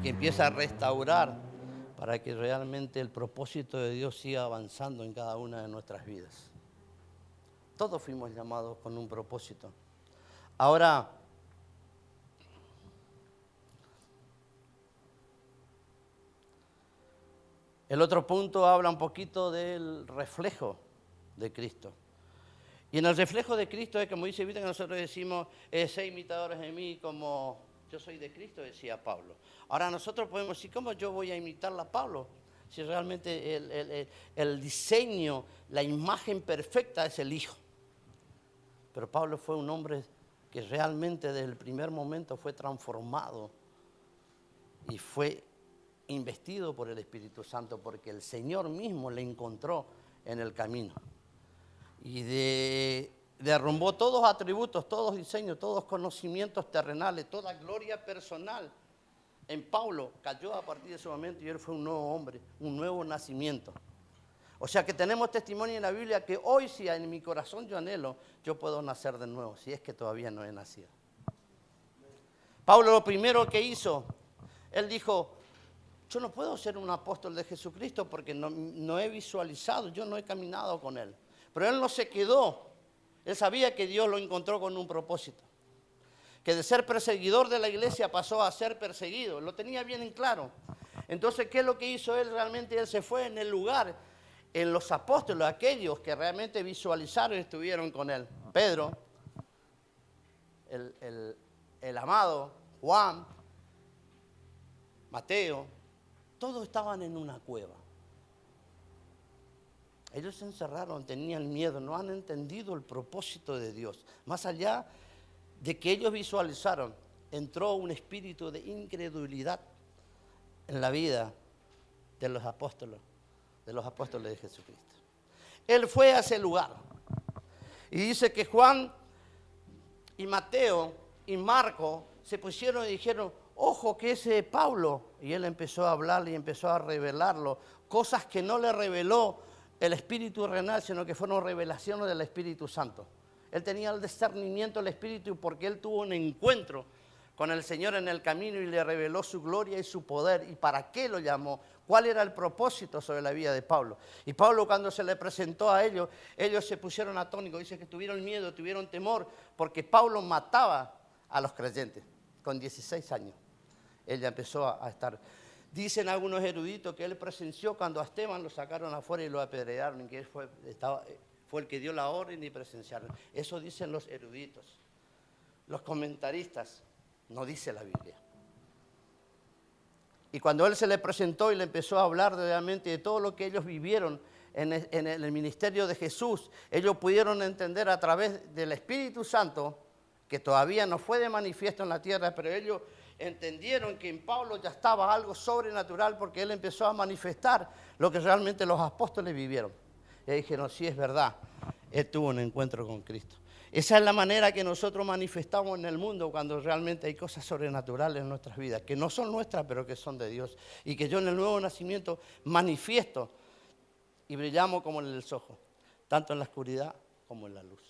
que empiece a restaurar, para que realmente el propósito de Dios siga avanzando en cada una de nuestras vidas. Todos fuimos llamados con un propósito. Ahora, el otro punto habla un poquito del reflejo de Cristo. Y en el reflejo de Cristo es como dice, viste que nosotros decimos, sé imitadores de mí como yo soy de Cristo, decía Pablo. Ahora nosotros podemos decir, ¿cómo yo voy a imitarla a Pablo? Si realmente el diseño, la imagen perfecta es el Hijo. Pero Pablo fue un hombre que realmente desde el primer momento fue transformado y fue investido por el Espíritu Santo, porque el Señor mismo le encontró en el camino. Y derrumbó todos atributos, todos diseños, todos conocimientos terrenales, toda gloria personal. En Pablo cayó a partir de ese momento y él fue un nuevo hombre, un nuevo nacimiento. O sea que tenemos testimonio en la Biblia que hoy, si en mi corazón yo anhelo, yo puedo nacer de nuevo, si es que todavía no he nacido. Pablo lo primero que hizo, él dijo, yo no puedo ser un apóstol de Jesucristo porque no he visualizado, yo no he caminado con él. Pero él no se quedó, él sabía que Dios lo encontró con un propósito. Que de ser perseguidor de la iglesia pasó a ser perseguido, lo tenía bien en claro. Entonces, ¿qué es lo que hizo él realmente? Él se fue en el lugar, en los apóstoles, aquellos que realmente visualizaron y estuvieron con él. Pedro, el amado, Juan, Mateo, todos estaban en una cueva. Ellos se encerraron, tenían miedo, no han entendido el propósito de Dios. Más allá de que ellos visualizaron, entró un espíritu de incredulidad en la vida de los apóstoles de Jesucristo. Él fue a ese lugar y dice que Juan y Mateo y Marco se pusieron y dijeron, ojo que ese es Pablo. Y él empezó a hablarle y empezó a revelarlo, cosas que no le reveló el Espíritu renal, sino que fueron revelaciones del Espíritu Santo. Él tenía el discernimiento del Espíritu porque él tuvo un encuentro con el Señor en el camino y le reveló su gloria y su poder y para qué lo llamó, cuál era el propósito sobre la vida de Pablo. Y Pablo, cuando se le presentó a ellos, ellos se pusieron atónitos, dice que tuvieron miedo, tuvieron temor, porque Pablo mataba a los creyentes con 16 años. Él ya empezó a estar. Dicen algunos eruditos que él presenció cuando a Esteban lo sacaron afuera y lo apedrearon, y que él fue el que dio la orden y presenciaron. Eso dicen los eruditos. Los comentaristas, no dice la Biblia. Y cuando él se le presentó y le empezó a hablar realmente de todo lo que ellos vivieron en el ministerio de Jesús, ellos pudieron entender a través del Espíritu Santo, que todavía no fue de manifiesto en la tierra, pero ellos entendieron que en Pablo ya estaba algo sobrenatural porque él empezó a manifestar lo que realmente los apóstoles vivieron. Y dijeron, sí, es verdad, él tuvo un encuentro con Cristo. Esa es la manera que nosotros manifestamos en el mundo cuando realmente hay cosas sobrenaturales en nuestras vidas, que no son nuestras, pero que son de Dios. Y que yo en el nuevo nacimiento manifiesto y brillamos como en el ojos, tanto en la oscuridad como en la luz.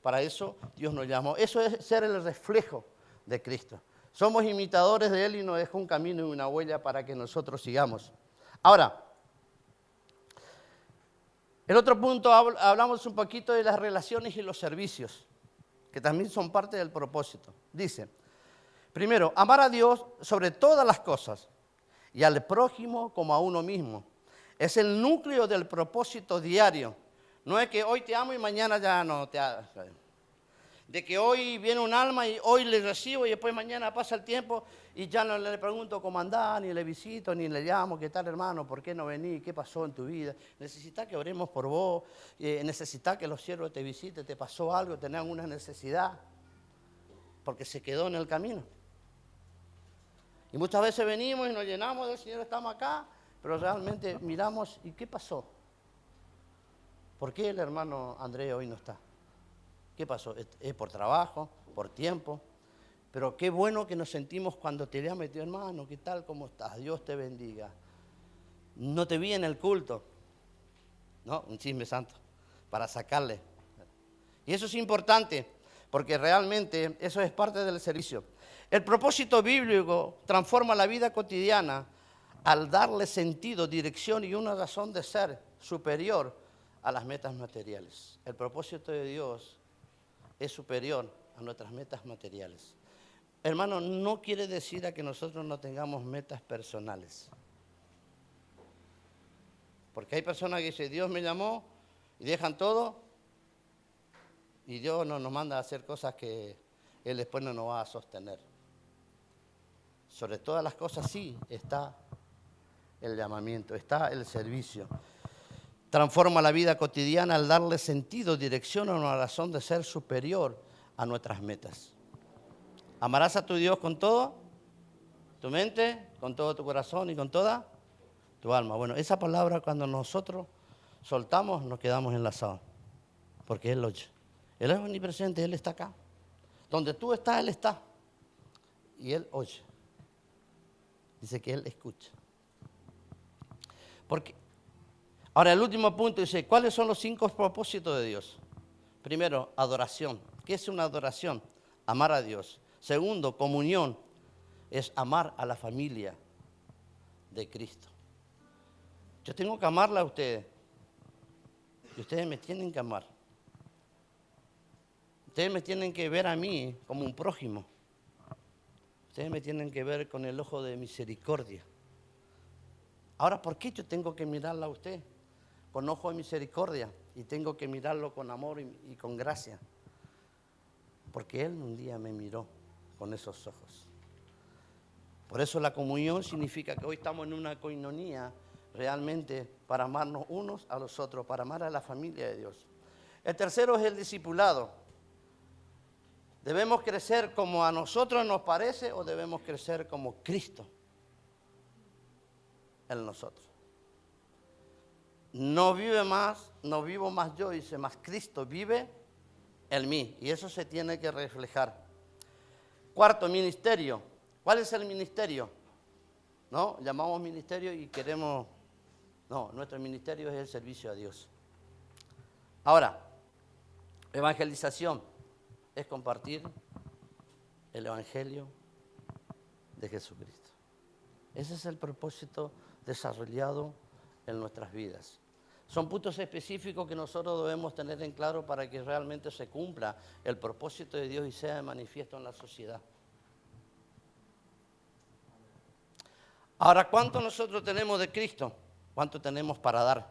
Para eso Dios nos llamó. Eso es ser el reflejo de Cristo. Somos imitadores de Él y nos dejó un camino y una huella para que nosotros sigamos. Ahora, el otro punto, hablamos un poquito de las relaciones y los servicios, que también son parte del propósito. Dice, primero, amar a Dios sobre todas las cosas y al prójimo como a uno mismo. Es el núcleo del propósito diario. No es que hoy te amo y mañana ya no te amo. De que hoy viene un alma y hoy le recibo y después mañana pasa el tiempo y ya no le pregunto cómo andás, ni le visito, ni le llamo, ¿qué tal hermano? ¿Por qué no venís? ¿Qué pasó en tu vida? ¿Necesitas que oremos por vos? ¿Necesitas que los siervos te visiten? ¿Te pasó algo? ¿Tenés alguna necesidad? Porque se quedó en el camino. Y muchas veces venimos y nos llenamos del Señor, estamos acá, pero realmente miramos, ¿y qué pasó? ¿Por qué el hermano Andrés hoy no está? ¿Qué pasó? Es por trabajo, por tiempo, pero qué bueno que nos sentimos cuando te llama y te digo, hermano, ¿qué tal? ¿Cómo estás? Dios te bendiga. No te vi en el culto, ¿no? Un chisme santo, para sacarle. Y eso es importante, porque realmente eso es parte del servicio. El propósito bíblico transforma la vida cotidiana al darle sentido, dirección y una razón de ser superior a las metas materiales. El propósito de Dios es superior a nuestras metas materiales. Hermano, no quiere decir a que nosotros no tengamos metas personales. Porque hay personas que dicen, Dios me llamó y dejan todo y Dios no nos manda a hacer cosas que Él después no nos va a sostener. Sobre todas las cosas sí está el llamamiento, está el servicio. Transforma la vida cotidiana al darle sentido, dirección a una razón de ser superior a nuestras metas. Amarás a tu Dios con todo, tu mente, con todo tu corazón y con toda tu alma. Bueno, esa palabra cuando nosotros soltamos nos quedamos enlazados, porque Él oye. Él es omnipresente, Él está acá. Donde tú estás, Él está. Y Él oye. Dice que Él escucha. Porque ahora, el último punto dice, ¿cuáles son los 5 propósitos de Dios? Primero, adoración. ¿Qué es una adoración? Amar a Dios. Segundo, comunión. Es amar a la familia de Cristo. Yo tengo que amarla a ustedes. Y ustedes me tienen que amar. Ustedes me tienen que ver a mí como un prójimo. Ustedes me tienen que ver con el ojo de misericordia. Ahora, ¿por qué yo tengo que mirarla a usted con ojo de misericordia y tengo que mirarlo con amor y con gracia? Porque Él un día me miró con esos ojos. Por eso la comunión significa que hoy estamos en una coinonía realmente para amarnos unos a los otros, para amar a la familia de Dios. El tercero es el discipulado. ¿Debemos crecer como a nosotros nos parece o debemos crecer como Cristo en nosotros? No vivo más yo, dice, más Cristo vive en mí. Y eso se tiene que reflejar. Cuarto, ministerio. ¿Cuál es el ministerio? ¿No? Llamamos ministerio y queremos... No, nuestro ministerio es el servicio a Dios. Ahora, evangelización es compartir el evangelio de Jesucristo. Ese es el propósito desarrollado en nuestras vidas. Son puntos específicos que nosotros debemos tener en claro para que realmente se cumpla el propósito de Dios y sea de manifiesto en la sociedad. Ahora, ¿cuánto nosotros tenemos de Cristo? ¿Cuánto tenemos para dar?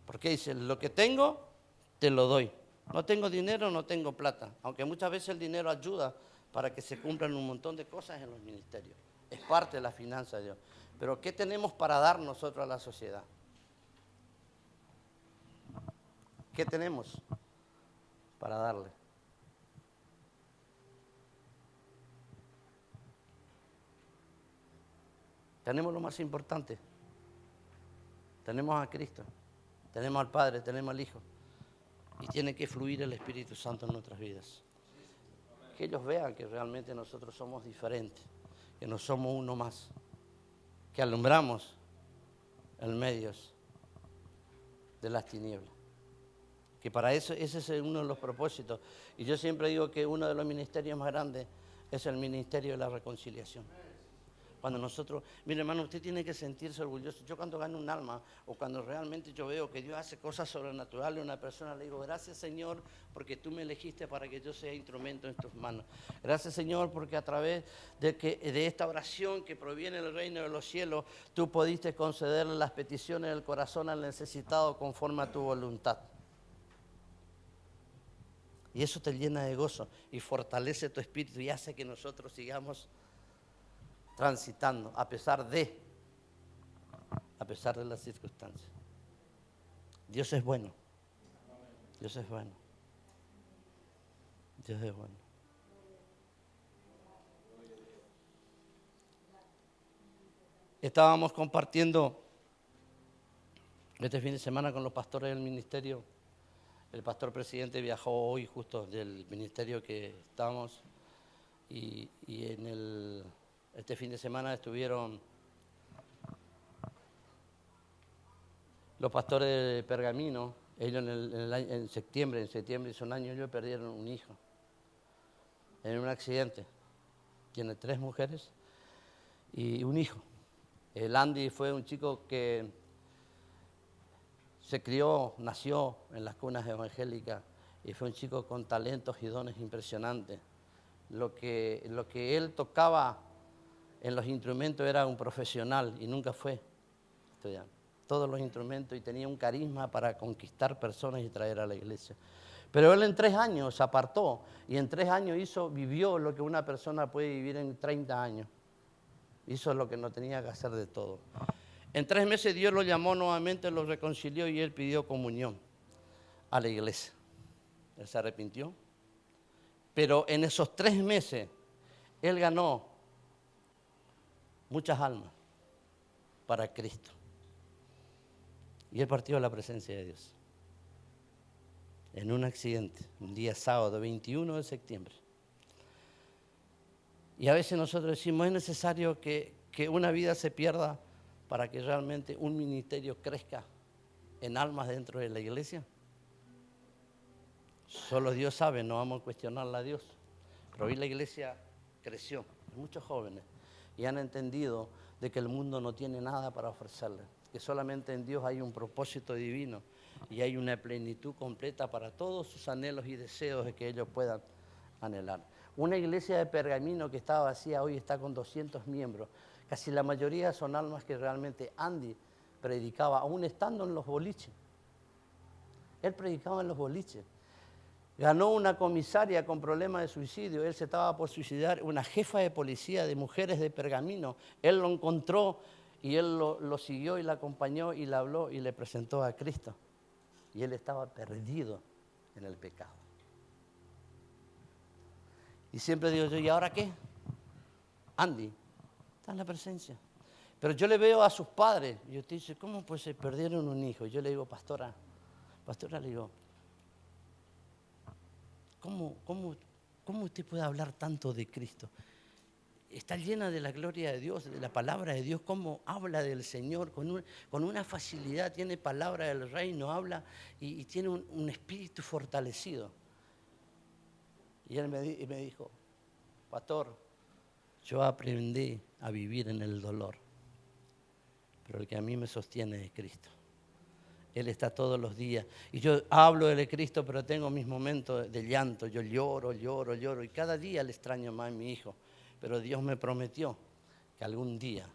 Porque dice, lo que tengo, te lo doy. No tengo dinero, no tengo plata. Aunque muchas veces el dinero ayuda para que se cumplan un montón de cosas en los ministerios. Es parte de la finanza de Dios. Pero ¿qué tenemos para dar nosotros a la sociedad? ¿Qué tenemos para darle? Tenemos lo más importante. Tenemos a Cristo, tenemos al Padre, tenemos al Hijo. Y tiene que fluir el Espíritu Santo en nuestras vidas. Que ellos vean que realmente nosotros somos diferentes, que no somos uno más, que alumbramos en medios de las tinieblas. Que para eso, ese es uno de los propósitos. Y yo siempre digo que uno de los ministerios más grandes es el ministerio de la reconciliación. Cuando nosotros, mire hermano, usted tiene que sentirse orgulloso. Yo cuando gano un alma o cuando realmente yo veo que Dios hace cosas sobrenaturales a una persona, le digo, gracias Señor porque tú me elegiste para que yo sea instrumento en tus manos. Gracias Señor porque a través de esta oración que proviene del reino de los cielos, tú pudiste concederle las peticiones del corazón al necesitado conforme a tu voluntad. Y eso te llena de gozo y fortalece tu espíritu y hace que nosotros sigamos transitando a pesar de las circunstancias. Dios es bueno. Dios es bueno. Dios es bueno. Estábamos compartiendo este fin de semana con los pastores del ministerio. El pastor presidente viajó hoy justo del ministerio que estamos y este fin de semana estuvieron los pastores de Pergamino. Ellos en septiembre hizo un año, ellos perdieron un hijo en un accidente. Tiene 3 mujeres y un hijo. El Andy fue un chico que se crió, nació en las cunas evangélicas y fue un chico con talentos y dones impresionantes. Lo que él tocaba en los instrumentos era un profesional y nunca fue estudiante. Todos los instrumentos y tenía un carisma para conquistar personas y traer a la iglesia. Pero él en 3 años se apartó y en 3 años vivió lo que una persona puede vivir en 30 años. Hizo lo que no tenía que hacer de todo. En 3 meses Dios lo llamó nuevamente, lo reconcilió y él pidió comunión a la iglesia. Él se arrepintió. Pero en esos 3 meses él ganó muchas almas para Cristo. Y él partió a la presencia de Dios. En un accidente, un día sábado, 21 de septiembre. Y a veces nosotros decimos, ¿es necesario que una vida se pierda para que realmente un ministerio crezca en almas dentro de la iglesia? Solo Dios sabe, no vamos a cuestionarle a Dios. Pero hoy la iglesia creció, muchos jóvenes, y han entendido de que el mundo no tiene nada para ofrecerle, que solamente en Dios hay un propósito divino y hay una plenitud completa para todos sus anhelos y deseos de que ellos puedan anhelar. Una iglesia de Pergamino que estaba vacía hoy está con 200 miembros. Casi la mayoría son almas que realmente Andy predicaba, aún estando en los boliches. Él predicaba en los boliches. Ganó una comisaria con problemas de suicidio. Él se estaba por suicidar. Una jefa de policía de mujeres de Pergamino. Él lo encontró y él lo siguió y la acompañó y le habló y le presentó a Cristo. Y él estaba perdido en el pecado. Y siempre digo yo, ¿y ahora qué? Andy, está en la presencia. Pero yo le veo a sus padres. Y usted dice, ¿cómo pues se perdieron un hijo? Y yo le digo, pastora, le digo, ¿cómo usted puede hablar tanto de Cristo? Está llena de la gloria de Dios, de la palabra de Dios, cómo habla del Señor, con una facilidad, tiene palabra del reino, habla y tiene un espíritu fortalecido. Y él me dijo, pastor, yo aprendí a vivir en el dolor, pero el que a mí me sostiene es Cristo. Él está todos los días. Y yo hablo de Cristo, pero tengo mis momentos de llanto. Yo lloro. Y cada día le extraño más a mi hijo. Pero Dios me prometió que algún día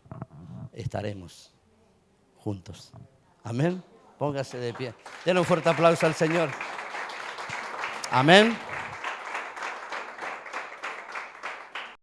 estaremos juntos. Amén. Póngase de pie. Denle un fuerte aplauso al Señor. Amén.